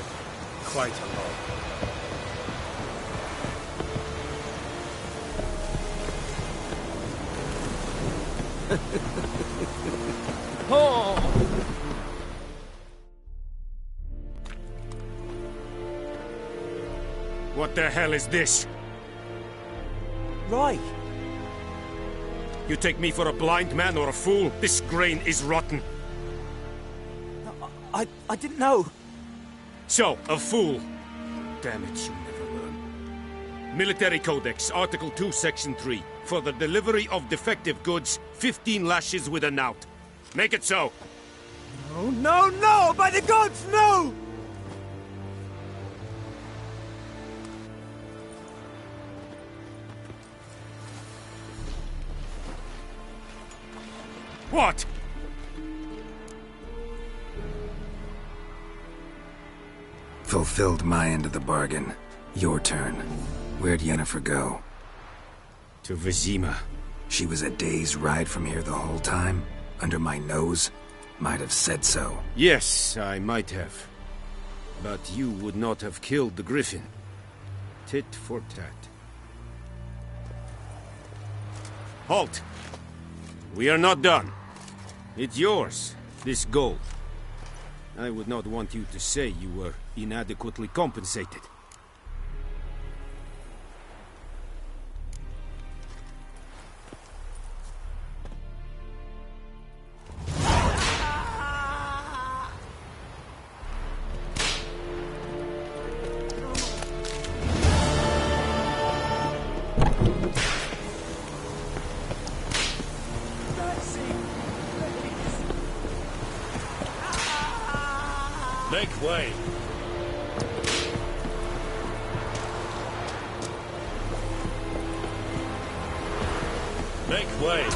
Quite a lot. Oh! What the hell is this? Right. You take me for a blind man or a fool? This grain is rotten. I didn't know. So, a fool. Damn it, you never learn. Military Codex, Article 2, Section 3. For the delivery of defective goods, 15 lashes with a knout. Make it so. No, no, no! By the gods, no! What? Fulfilled my end of the bargain. Your turn. Where'd Yennefer go? To Vizima. She was a day's ride from here the whole time? Under my nose? Might have said so. Yes, I might have. But you would not have killed the Griffin. Tit for tat. Halt! We are not done. It's yours, this gold. I would not want you to say you were inadequately compensated. Make way. Make way.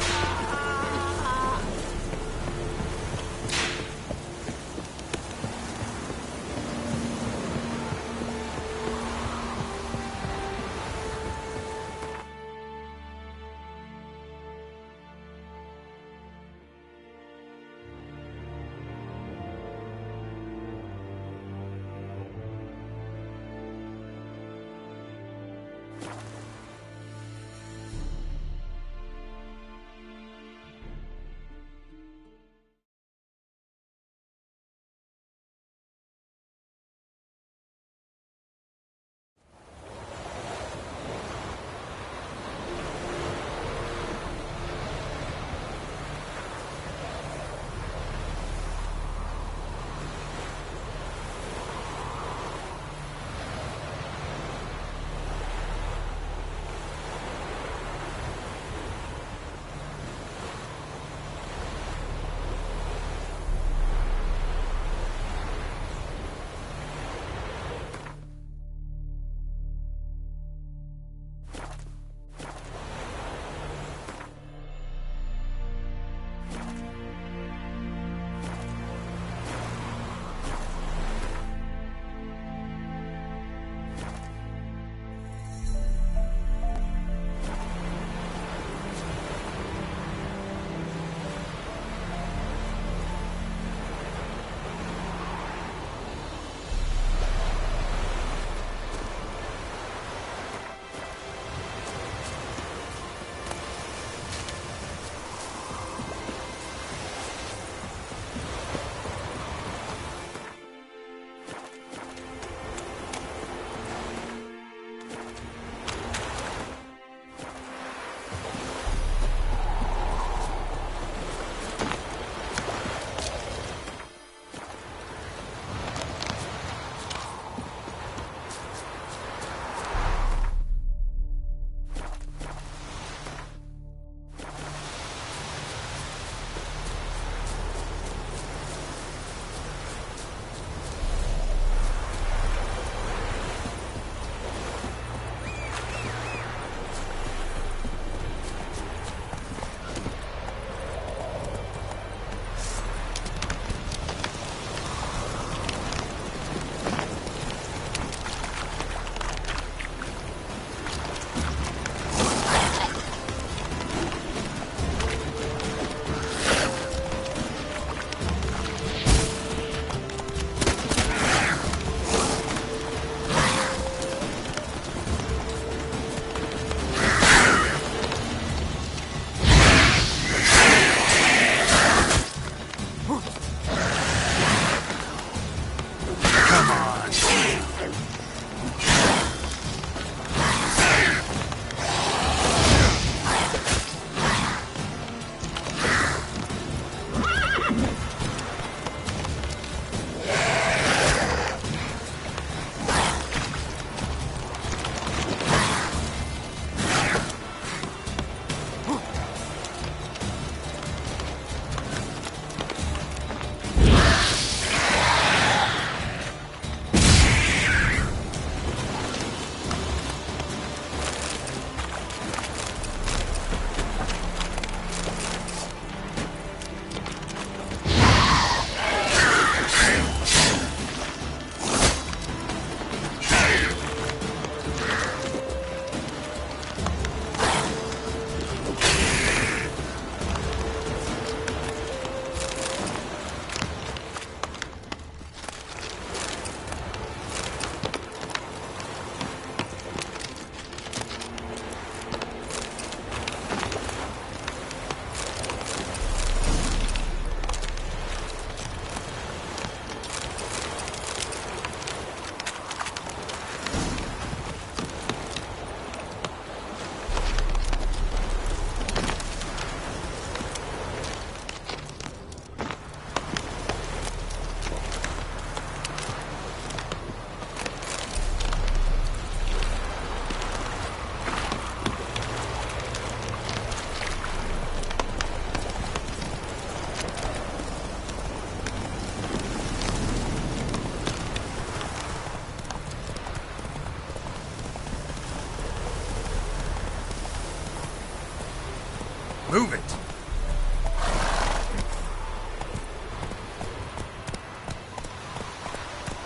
Move it!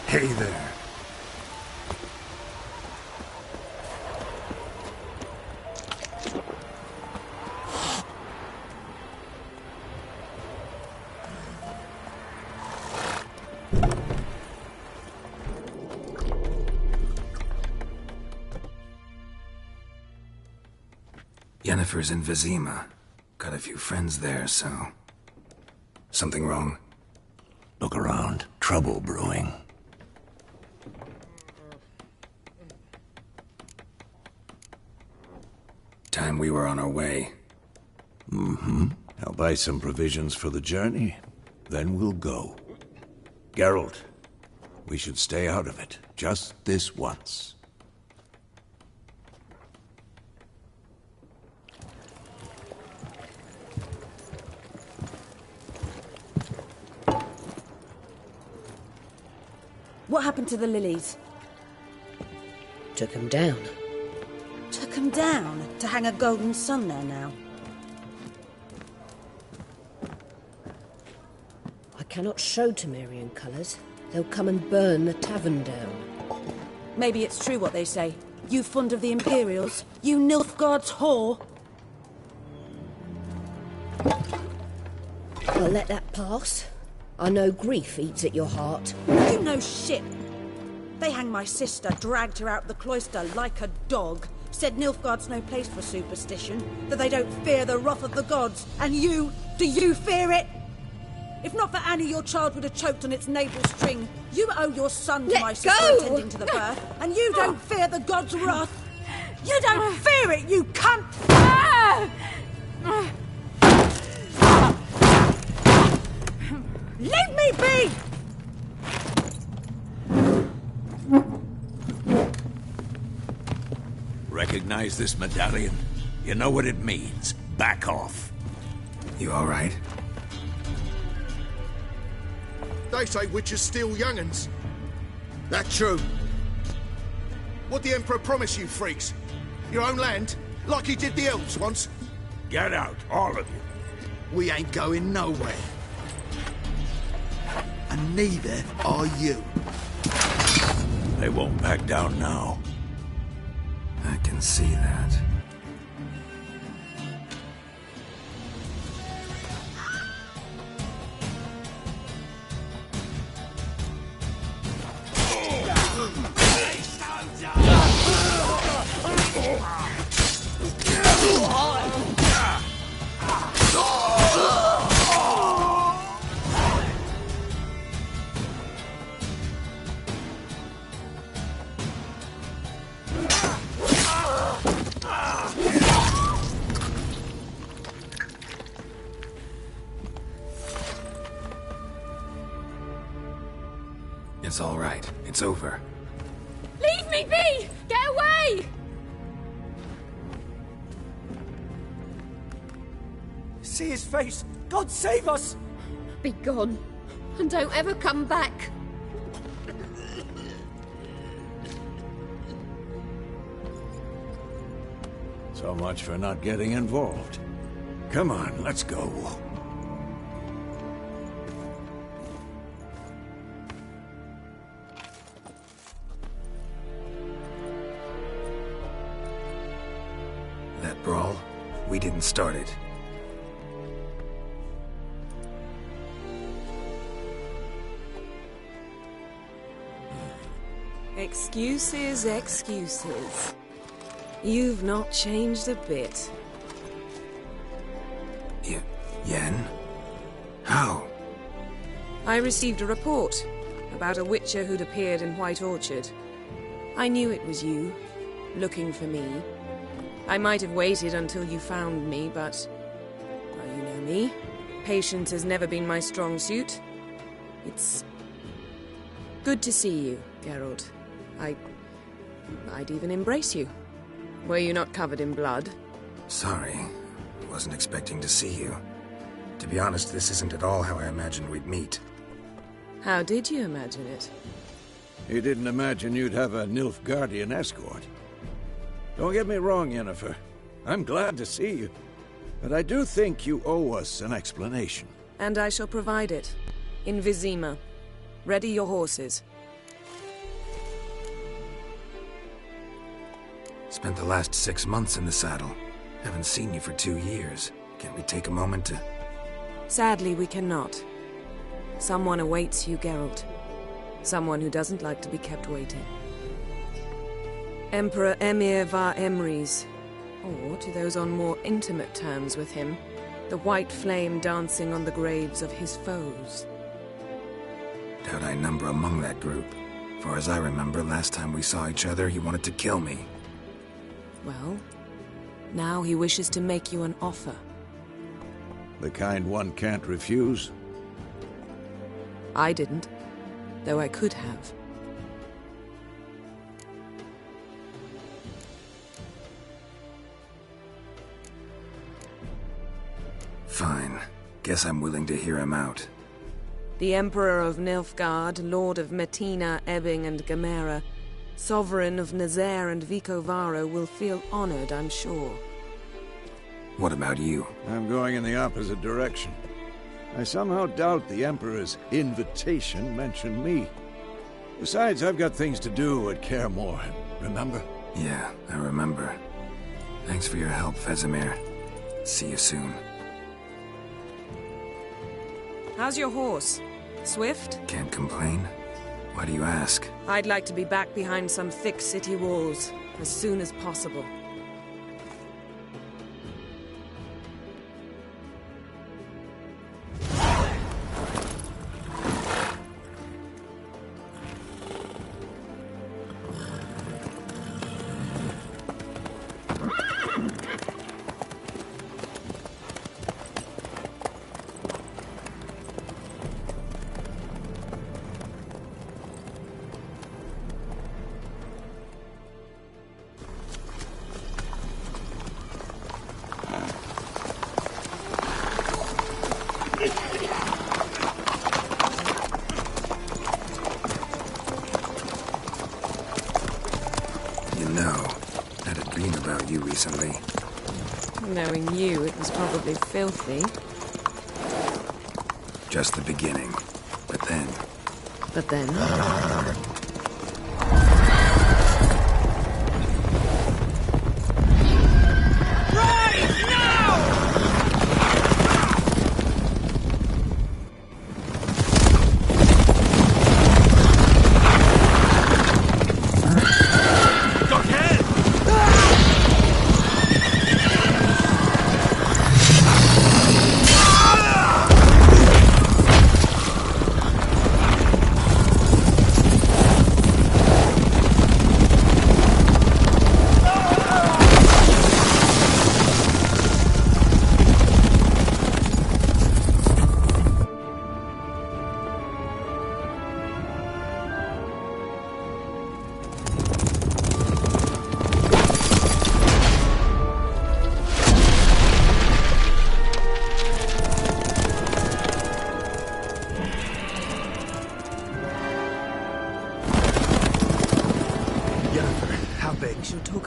Hey there. Yennefer's in Vizima. Got a few friends there, so... Something wrong? Look around. Trouble brewing. Time we were on our way. Mm-hmm. I'll buy some provisions for the journey. Then we'll go. Geralt, we should stay out of it. Just this once. What happened to the lilies? Took them down. Took them down? To hang a golden sun there now? I cannot show Temerian colours. They'll come and burn the tavern down. Maybe it's true what they say. You fond of the Imperials? You Nilfgaard's whore? I'll let that pass. I know grief eats at your heart. You know shit. They hanged my sister, dragged her out of the cloister like a dog. Said Nilfgaard's no place for superstition, that they don't fear the wrath of the gods. And you, do you fear it? If not for Annie, your child would have choked on its navel string. You owe your son to my sister attending to the birth, and you don't fear the gods' wrath. You don't fear it, you cunt! Leave me be! Recognize this medallion? You know what it means. Back off. You all right? They say witches steal young'uns. That true? What'd the Emperor promise you freaks? Your own land? Like he did the elves once? Get out, all of you. We ain't going nowhere. And neither are you. They won't back down now. I can see that. It's all right. It's over. Leave me be! Get away! See his face! God save us! Be gone, and don't ever come back. So much for not getting involved. Come on, let's go. That brawl, we didn't start it. Excuses, excuses. You've not changed a bit. Yen? How? I received a report about a witcher who'd appeared in White Orchard. I knew it was you, looking for me. I might have waited until you found me, but... well, you know me. Patience has never been my strong suit. It's... good to see you, Geralt. I'd even embrace you. Were you not covered in blood? Sorry. Wasn't expecting to see you. To be honest, this isn't at all how I imagined we'd meet. How did you imagine it? You didn't imagine you'd have a Nilfgaardian escort. Don't get me wrong, Yennefer. I'm glad to see you. But I do think you owe us an explanation. And I shall provide it. In Vizima. Ready your horses. Spent the last 6 months in the saddle. Haven't seen you for 2 years. Can't we take a moment to... Sadly, we cannot. Someone awaits you, Geralt. Someone who doesn't like to be kept waiting. Emperor Emir var Emreis. Or, to those on more intimate terms with him, the white flame dancing on the graves of his foes. Doubt I number among that group. Far as I remember, last time we saw each other, he wanted to kill me. Well, now he wishes to make you an offer. The kind one can't refuse? I didn't, though I could have. Fine. Guess I'm willing to hear him out. The Emperor of Nilfgaard, Lord of Metina, Ebbing and Gamera, Sovereign of Nazaire and Vicovaro will feel honored, I'm sure. What about you? I'm going in the opposite direction. I somehow doubt the Emperor's invitation mentioned me. Besides, I've got things to do at Kaer Morhen, remember? Yeah, I remember. Thanks for your help, Vesemir. See you soon. How's your horse? Swift? Can't complain. Why do you ask? I'd like to be back behind some thick city walls, as soon as possible. Recently. Knowing you, it was probably filthy. Just the beginning. But then... But then?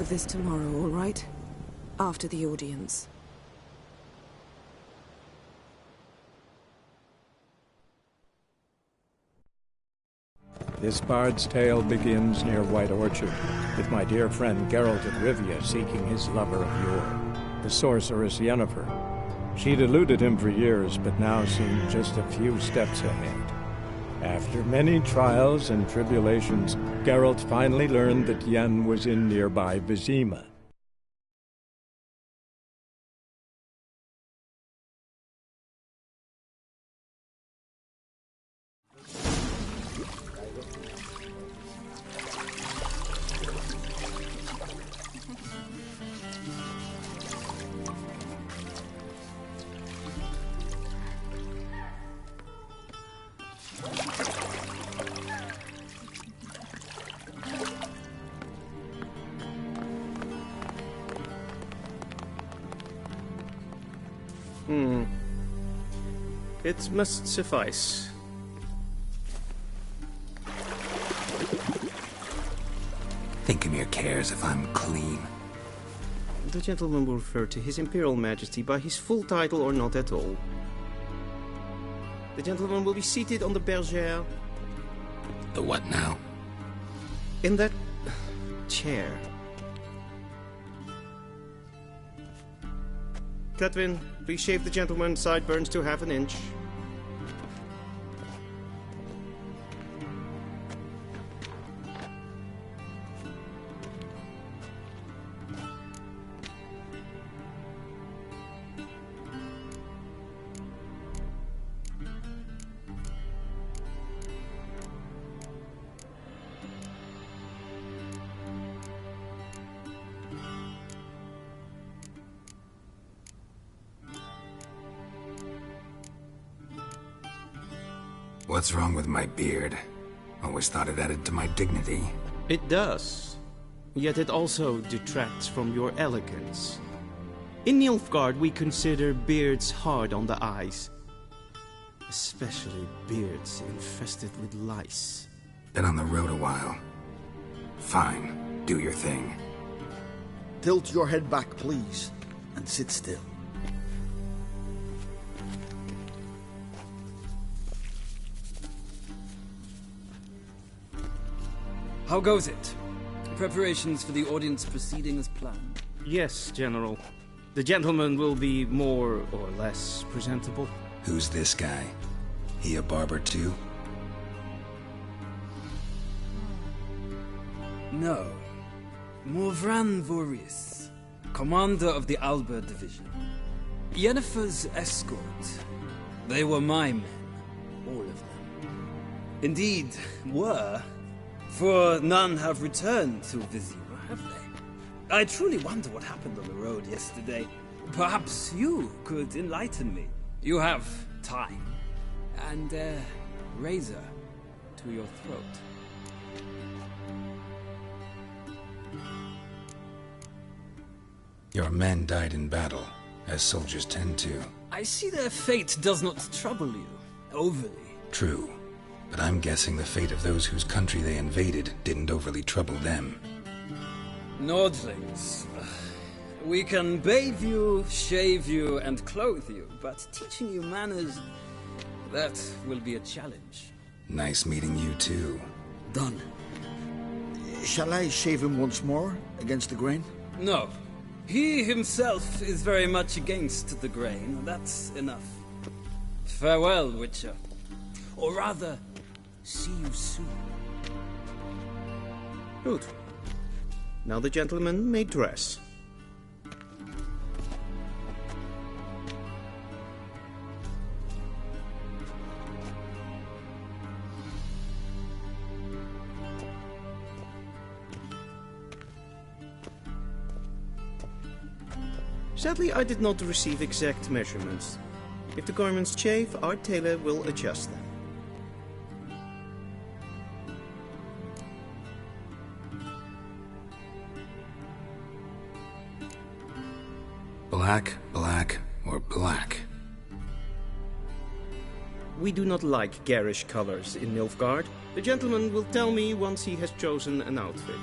This tomorrow, all right? After the audience. This bard's tale begins near White Orchard, with my dear friend Geralt of Rivia seeking his lover of yore, the sorceress Yennefer. She'd eluded him for years, but now seemed just a few steps ahead. After many trials and tribulations, Geralt finally learned that Yen was in nearby Vizima. It must suffice. Think Emir cares if I'm clean? The gentleman will refer to His Imperial Majesty by his full title or not at all. The gentleman will be seated on the bergère. The what now? In that chair. Cletwin, please shave the gentleman's sideburns to 1/2 inch. What's wrong with my beard? Always thought it added to my dignity. It does. Yet it also detracts from your elegance. In Nilfgaard, we consider beards hard on the eyes. Especially beards infested with lice. Been on the road a while. Fine, do your thing. Tilt your head back, please, and sit still. How goes it? Preparations for the audience proceeding as planned? Yes, General. The gentleman will be more or less presentable. Who's this guy? He a barber too? No. Morvran Voorhis, commander of the Alba Division. Yennefer's escort. They were my men. All of them. Indeed, were. For none have returned to Vizima, have they? I truly wonder what happened on the road yesterday. Perhaps you could enlighten me. You have time. And a razor to your throat. Your men died in battle, as soldiers tend to. I see their fate does not trouble you overly. True. But I'm guessing the fate of those whose country they invaded didn't overly trouble them. Nordlings. We can bathe you, shave you, and clothe you, but teaching you manners, that will be a challenge. Nice meeting you too. Done. Shall I shave him once more, against the grain? No. He himself is very much against the grain. That's enough. Farewell, Witcher. Or rather, see you soon. Good. Now the gentleman may dress. Sadly, I did not receive exact measurements. If the garments chafe, our tailor will adjust them. Black, black, or black? We do not like garish colors in Nilfgaard. The gentleman will tell me once he has chosen an outfit.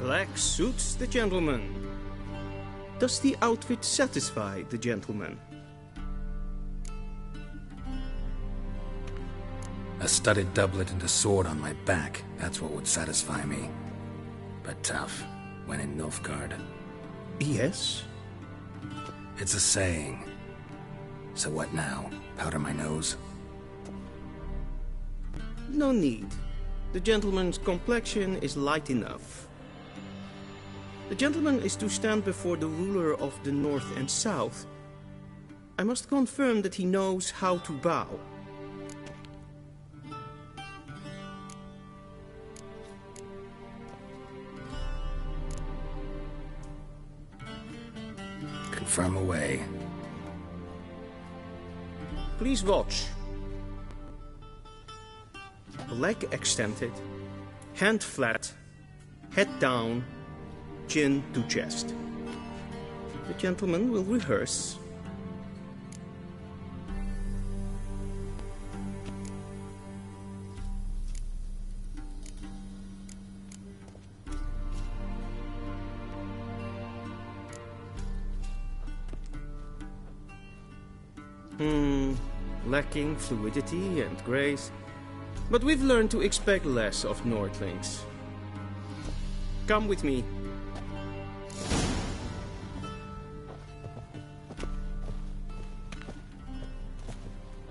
Black suits the gentleman. Does the outfit satisfy the gentleman? A studded doublet and a sword on my back, that's what would satisfy me. But tough, when in Nilfgaard. Yes? It's a saying. So what now? Powder my nose? No need. The gentleman's complexion is light enough. The gentleman is to stand before the ruler of the North and South. I must confirm that he knows how to bow. Confirm away. Please watch. Leg extended, hand flat, head down, chin to chest. The gentleman will rehearse. Lacking fluidity and grace. But we've learned to expect less of Nordlings. Come with me.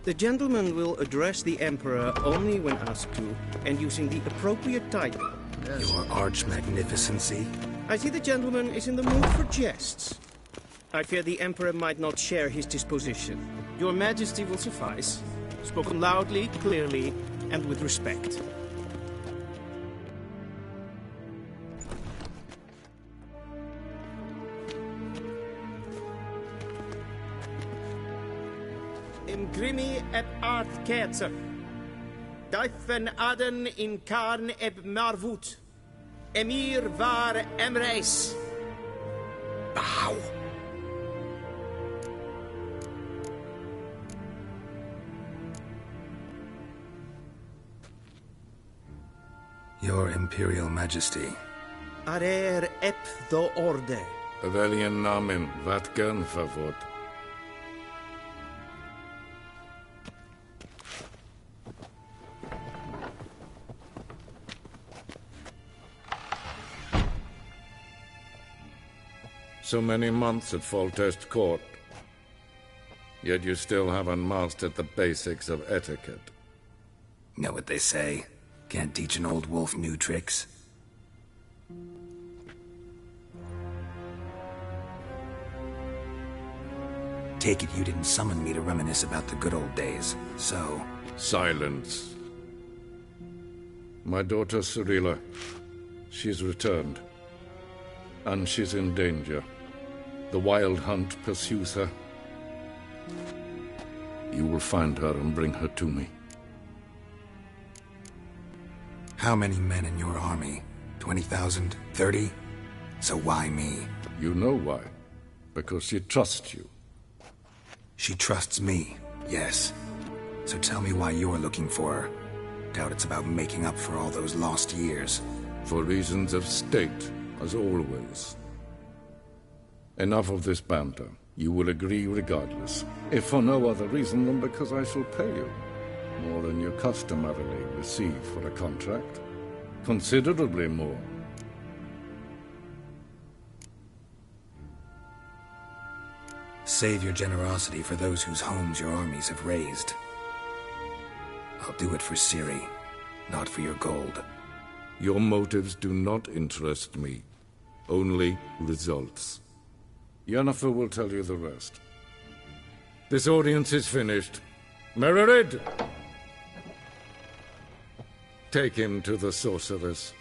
The gentleman will address the Emperor only when asked to, and using the appropriate title. Your Arch-Magnificency? I see the gentleman is in the mood for jests. I fear the Emperor might not share his disposition. Your Majesty will suffice. Spoken loudly, clearly, and with respect. Imgrimi et art ketzer. Daifen aden in karn eb marvut. Emir var emreis. Bow. Your Imperial Majesty. Arer ep do orde. Veljen namen, vatkan favot. So many months at Foltest Court. Yet you still haven't mastered the basics of etiquette. Know what they say? Can't teach an old wolf new tricks. Take it you didn't summon me to reminisce about the good old days, so... Silence. My daughter Cirilla, she's returned. And she's in danger. The Wild Hunt pursues her. You will find her and bring her to me. How many men in your army? 20,000? 30? So why me? You know why. Because she trusts you. She trusts me, yes. So tell me why you're looking for her. Doubt it's about making up for all those lost years. For reasons of state, as always. Enough of this banter. You will agree regardless. If for no other reason than because I shall pay you. More than you customarily receive for a contract. Considerably more. Save your generosity for those whose homes your armies have razed. I'll do it for Ciri, not for your gold. Your motives do not interest me. Only results. Yennefer will tell you the rest. This audience is finished. Mererid! Take him to the sorceress.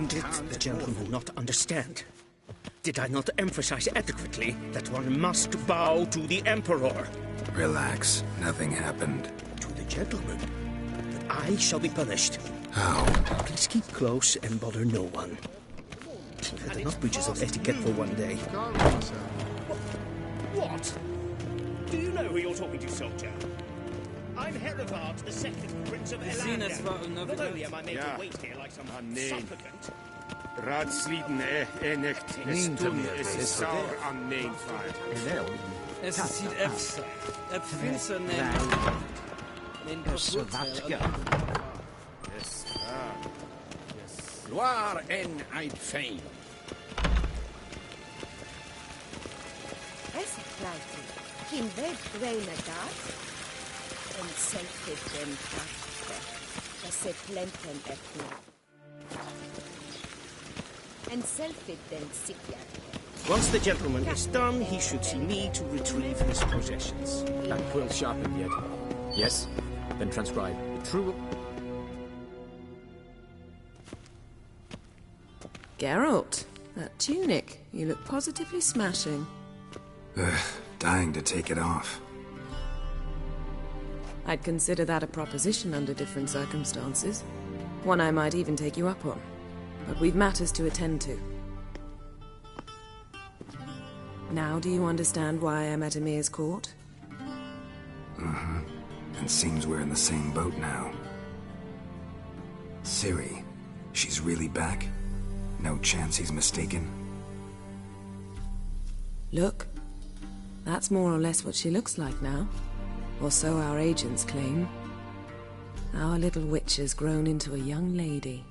Did the gentleman not understand? Did I not emphasize adequately that one must bow to the Emperor? Relax. Nothing happened. To the gentleman. But I shall be punished. How? Please keep close and bother no one. We've had enough breaches of etiquette for one day. What? Do you know who you're talking to, soldier? I'm Herivard, the second Prince of Elander. Not only am I made to wait here like some supplicant... Raadsliden echt stund is sauer aan mijn vaart. Es sieht Epsa. Epfinser nemen. Yes, Gloire en Eid Fein. Es fluiten. Geen weg grene dat. En zelfs den tachte. Dat se plenten etna. And self-it then sikya. Once the gentleman is done, he should see me to retrieve his possessions. That quill sharpened yet? Yes. Then transcribe. True. Geralt, that tunic. You look positively smashing. Dying to take it off. I'd consider that a proposition under different circumstances. One I might even take you up on. But we've matters to attend to. Now do you understand why I'm at Emir's court? Mm-hmm. And seems we're in the same boat now. Ciri, she's really back? No chance he's mistaken? Look. That's more or less what she looks like now. Or so our agents claim. Our little witch has grown into a young lady.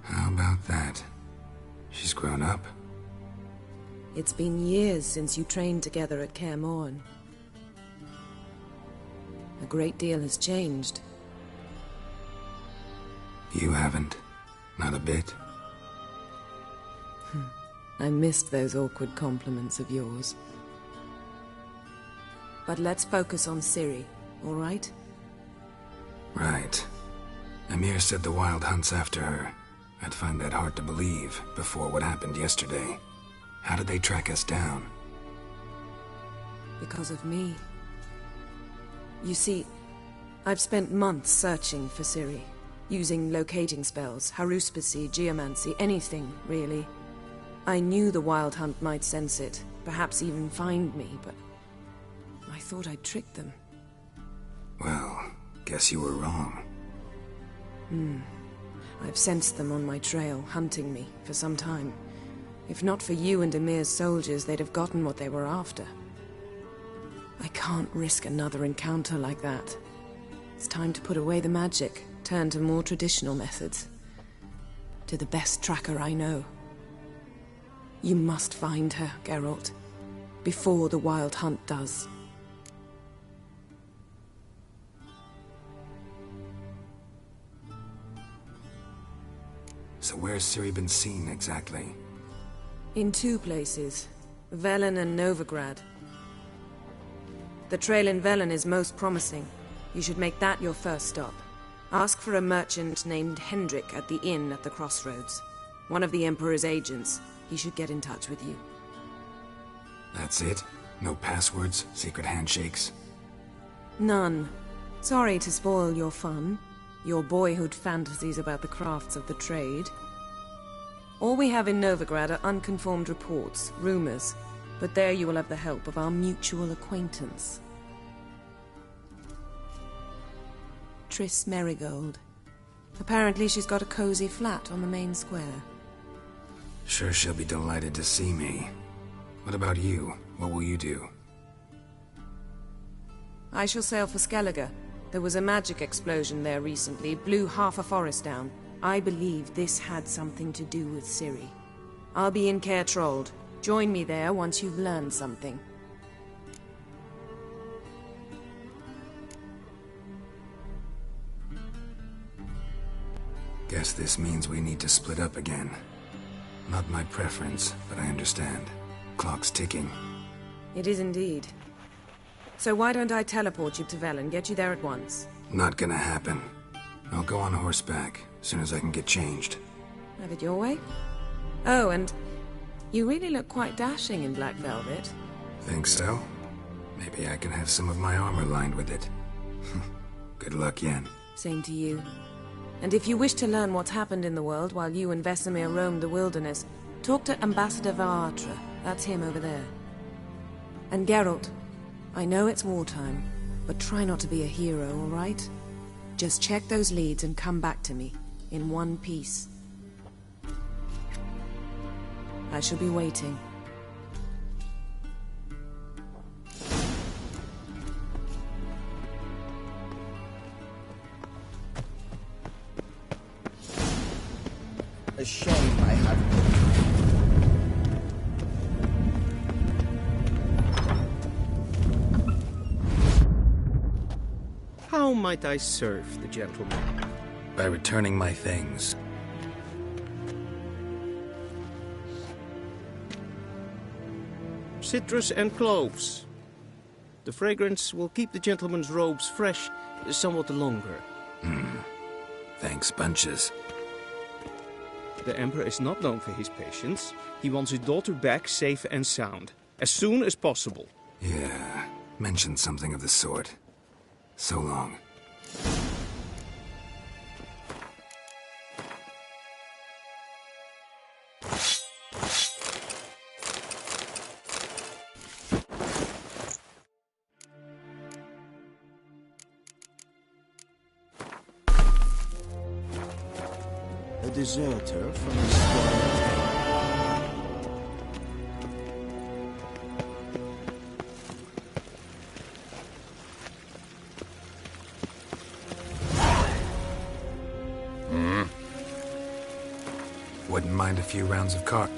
How about that? She's grown up? It's been years since you trained together at Kaer Morhen. A great deal has changed. You haven't. Not a bit. I missed those awkward compliments of yours. But let's focus on Ciri, all right? Right. Emir said the Wild Hunt's after her. I'd find that hard to believe before what happened yesterday. How did they track us down? Because of me. You see, I've spent months searching for Ciri, using locating spells, haruspicy, geomancy, anything, really. I knew the Wild Hunt might sense it, perhaps even find me, but I thought I'd tricked them. Well, guess you were wrong. I've sensed them on my trail, hunting me, for some time. If not for you and Emir's soldiers, they'd have gotten what they were after. I can't risk another encounter like that. It's time to put away the magic, turn to more traditional methods. To the best tracker I know. You must find her, Geralt, before the Wild Hunt does. So where's Ciri been seen, exactly? In two places, Velen and Novigrad. The trail in Velen is most promising. You should make that your first stop. Ask for a merchant named Hendrik at the inn at the crossroads. One of the Emperor's agents. He should get in touch with you. That's it? No passwords, secret handshakes? None. Sorry to spoil your fun. Your boyhood fantasies about the crafts of the trade. All we have in Novigrad are unconfirmed reports, rumors. But there you will have the help of our mutual acquaintance. Triss Merigold. Apparently she's got a cozy flat on the main square. Sure she'll be delighted to see me. What about you? What will you do? I shall sail for Skellige. There was a magic explosion there recently, blew half a forest down. I believe this had something to do with Ciri. I'll be in Caer Trolde. Join me there once you've learned something. Guess this means we need to split up again. Not my preference, but I understand. Clock's ticking. It is indeed. So why don't I teleport you to Velen, get you there at once? Not gonna happen. I'll go on horseback, as soon as I can get changed. Have it your way? Oh, and you really look quite dashing in black velvet. Think so? Maybe I can have some of my armor lined with it. Good luck, Yen. Same to you. And if you wish to learn what's happened in the world while you and Vesemir roamed the wilderness, talk to Ambassador Varatra. That's him over there. And Geralt, I know it's wartime, but try not to be a hero, all right? Just check those leads and come back to me, in one piece. I shall be waiting. might I serve the gentleman? By returning my things. Citrus and cloves. The fragrance will keep the gentleman's robes fresh somewhat longer. Thanks, bunches. The Emperor is not known for his patience. He wants his daughter back safe and sound, as soon as possible. Yeah, mentioned something of the sort. So long. A deserter from the square. Wouldn't mind a few rounds of cock.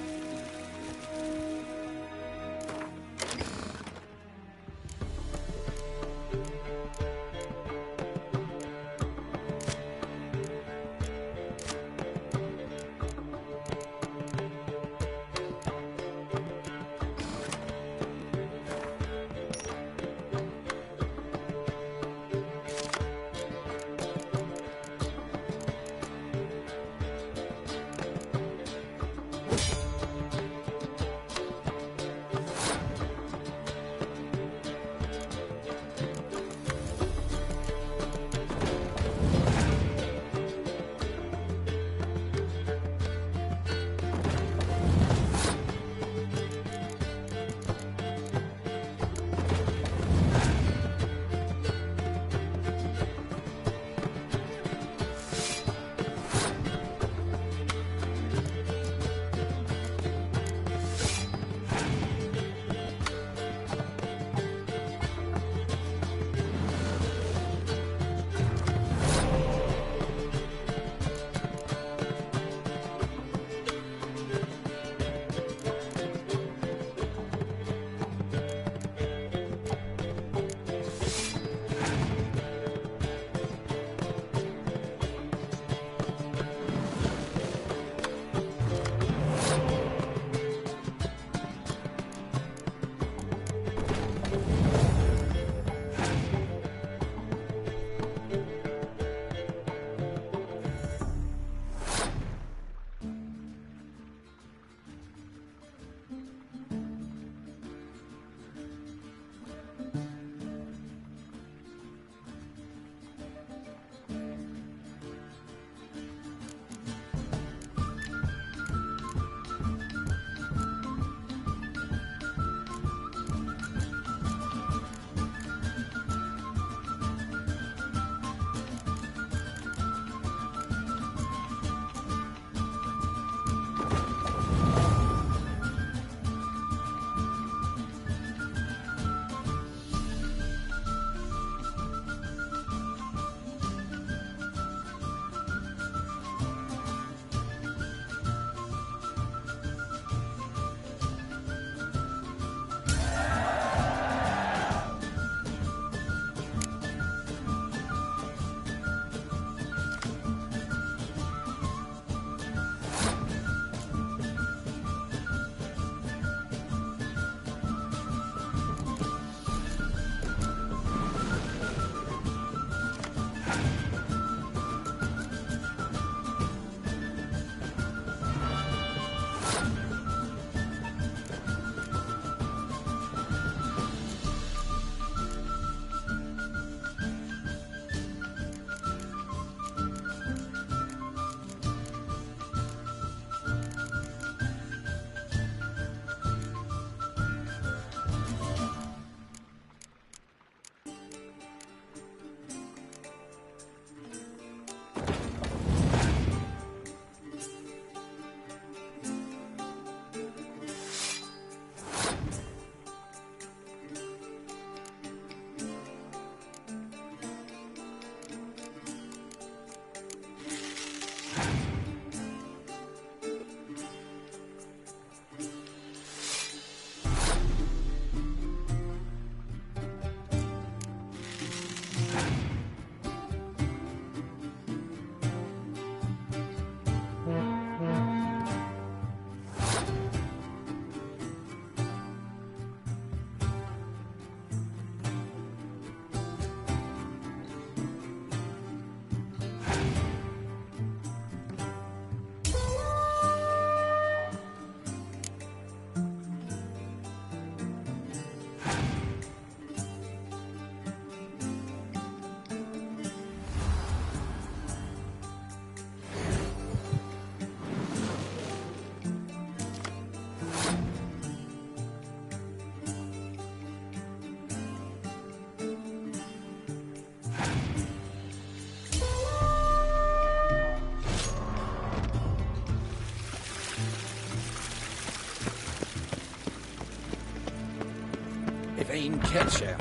Vain catcher.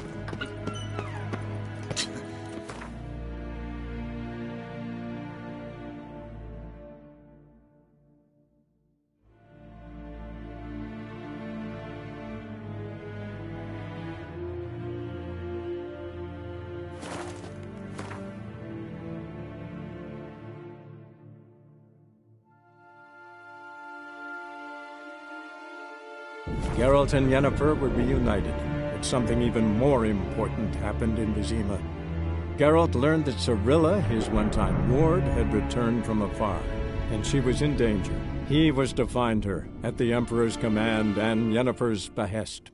Geralt and Yennefer were reunited, but something even more important happened in Vizima. Geralt learned that Cirilla, his one-time ward, had returned from afar, and she was in danger. He was to find her, at the Emperor's command and Yennefer's behest.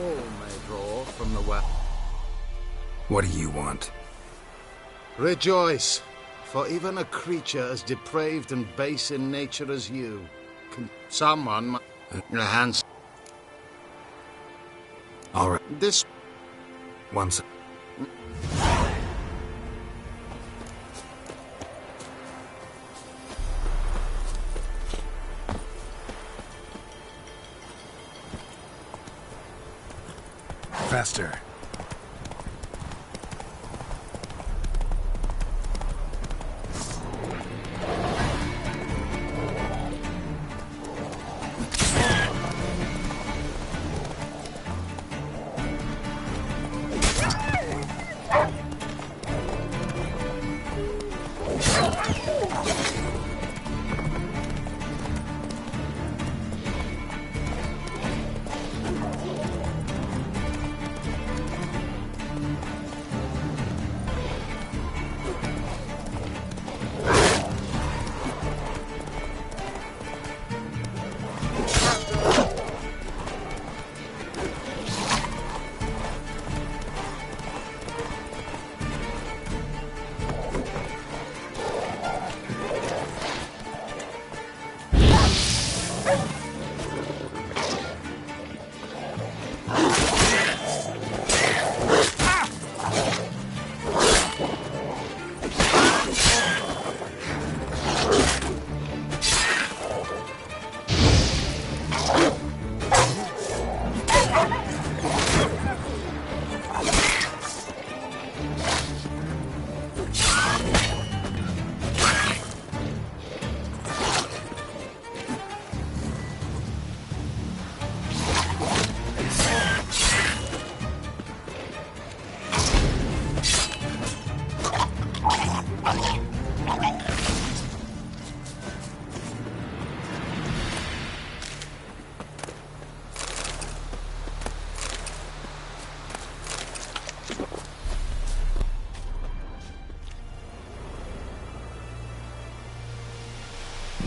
All may draw from the well. What do you want? Rejoice, for even a creature as depraved and base in nature as you can... Someone... Your hands... All right. This... Once... Faster.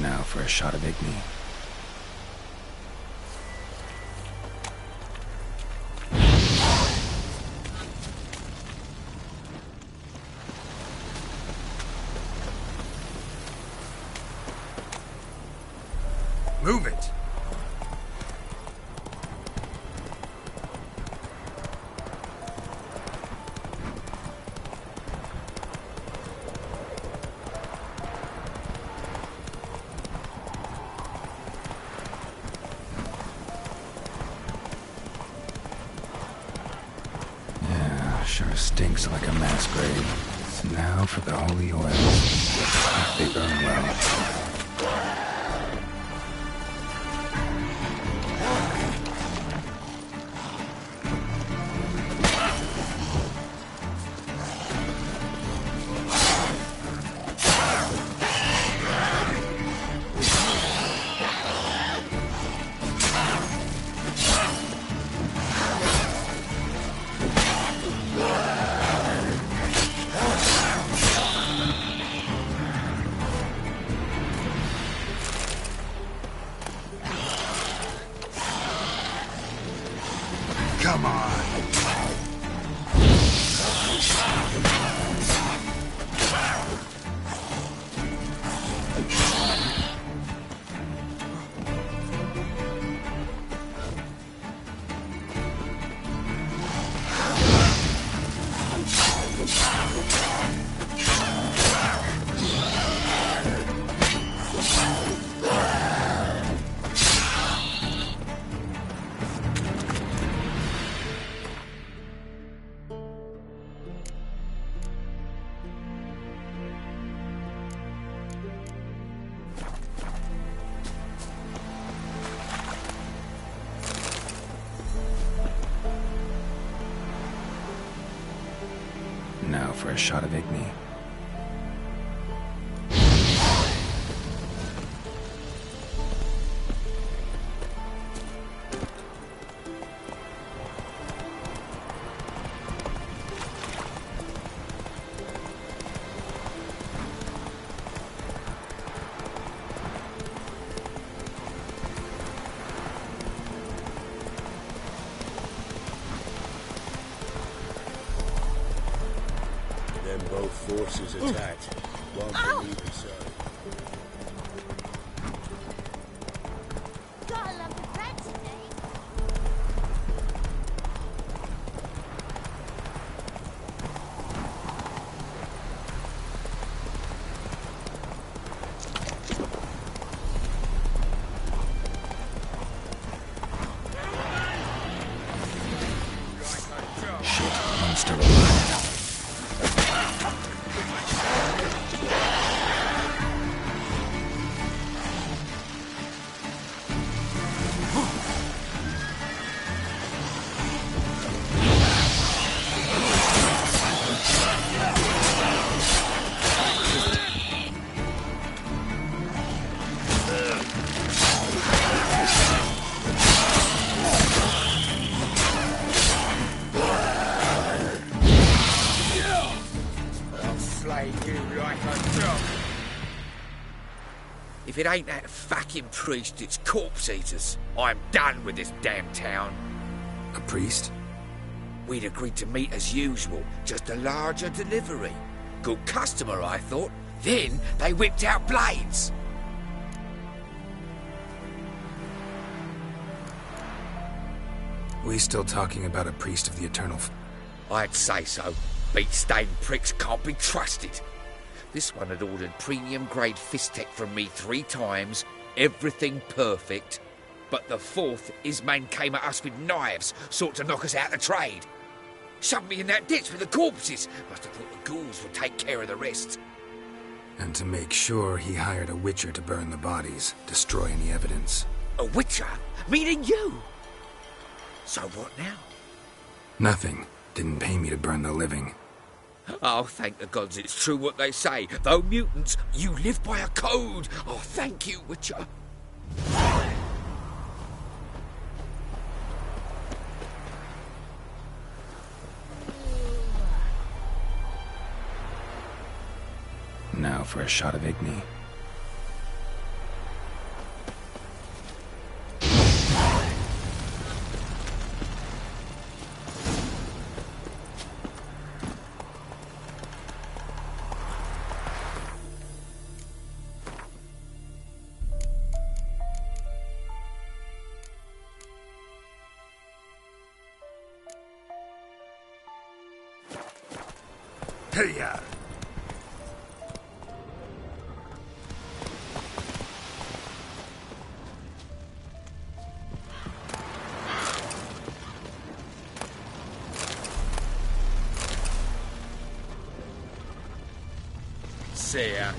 Now for a shot of Igni. Move it! Sure stinks like a mass grave. Now for the holy oil. They burn well. Come on. Now for a shot of Igni. forces attacked. Won't believe it, so. Gotta love the bread today. Monster alive. If it ain't that fucking priest, it's corpse eaters. I'm done with this damn town. A priest? We'd agreed to meet as usual, just a larger delivery. Good customer, I thought. Then they whipped out blades. We still talking about a priest of the Eternal I'd say so. Beat-stained pricks can't be trusted. This one had ordered premium-grade Fistech from me 3 times, everything perfect. But the 4th, his man came at us with knives, sought to knock us out of trade. Shoved me in that ditch with the corpses. Must have thought the ghouls would take care of the rest. And to make sure, he hired a witcher to burn the bodies, destroy any evidence. A witcher? Meaning you? So what now? Nothing. Didn't pay me to burn the living. Oh, thank the gods it's true what they say. Though mutants, you live by a code. Oh, thank you, Witcher. Now for a shot of Igni. Hey-ya! See ya.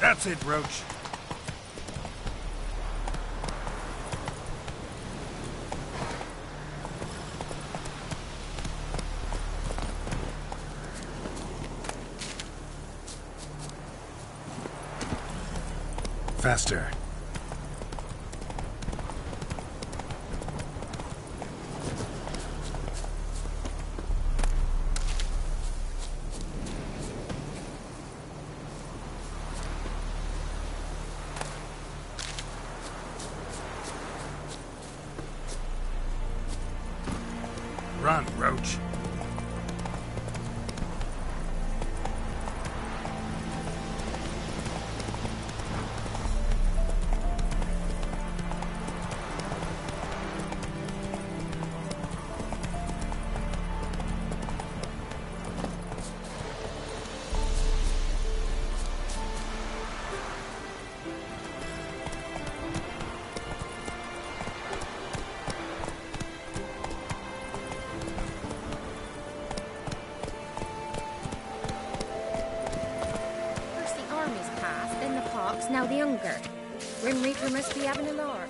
That's it, Roach. Faster. Run, Roach. Now the Unger. Grim Reaper must be having a lark.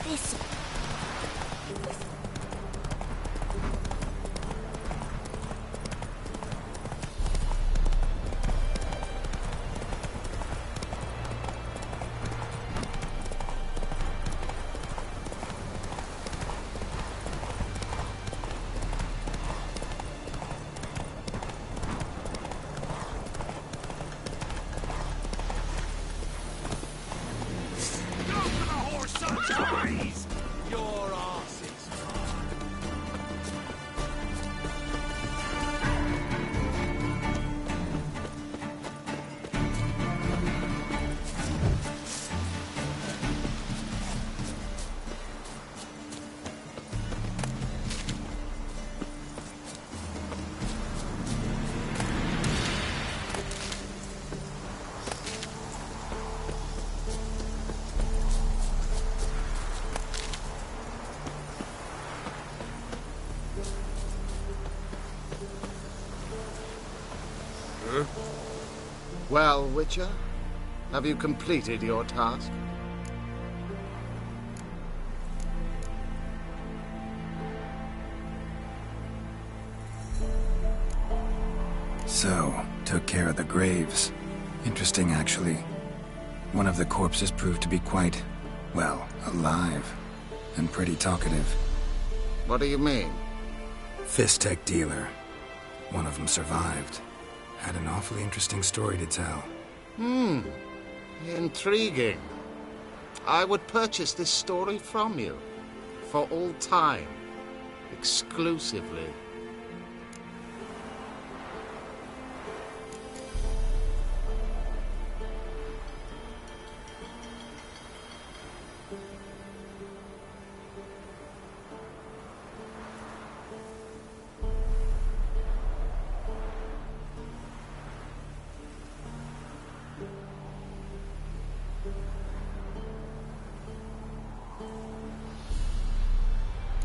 This Well, Witcher, have you completed your task? So, took care of the graves. Interesting, actually. One of the corpses proved to be quite, well, alive. And pretty talkative. What do you mean? Fistech dealer. One of them survived. Had an awfully interesting story to tell. Intriguing. I would purchase this story from you. For all time. Exclusively.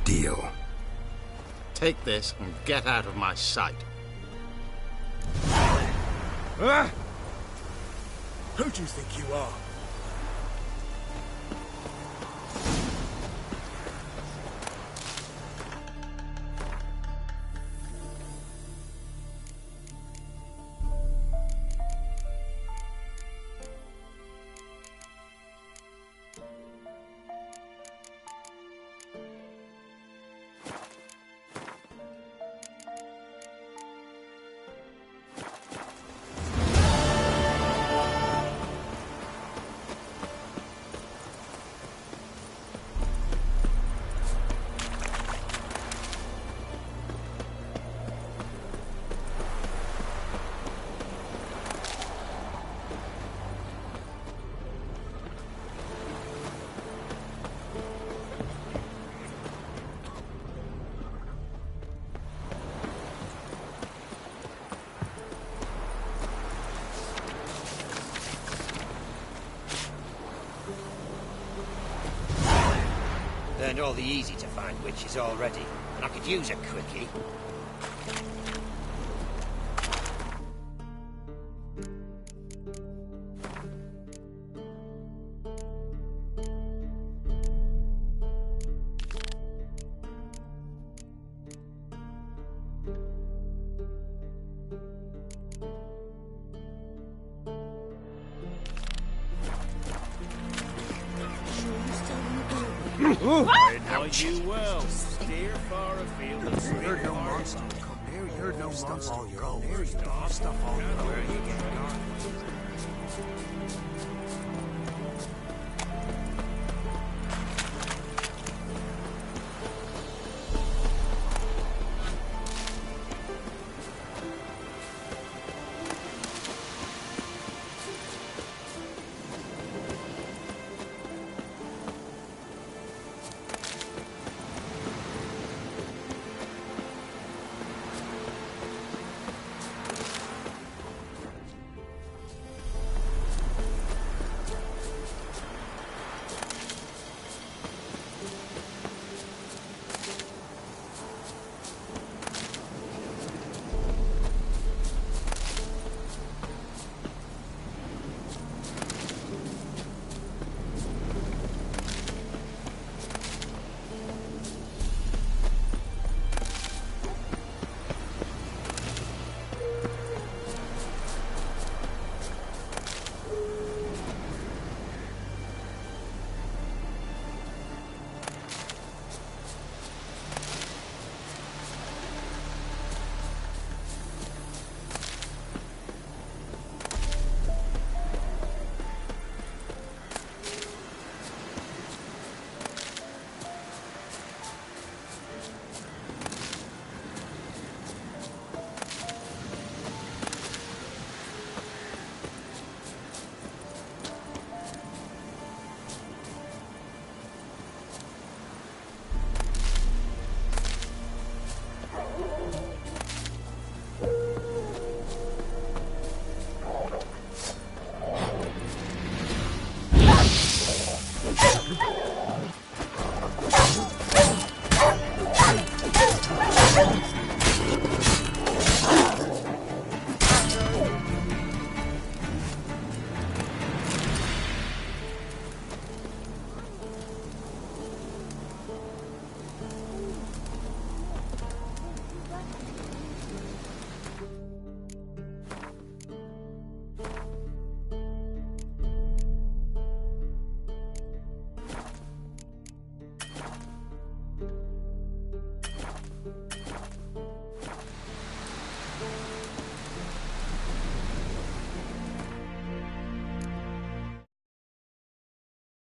Deal. Take this and get out of my sight. Who do you think you are? Learned all the easy-to-find witches already, and I could use a quickie. Advise you well. Steer far afield and steer Heard no far monster. Come here, you heard no monster. all Go. There you go. Stuff all your own. Where you get gone.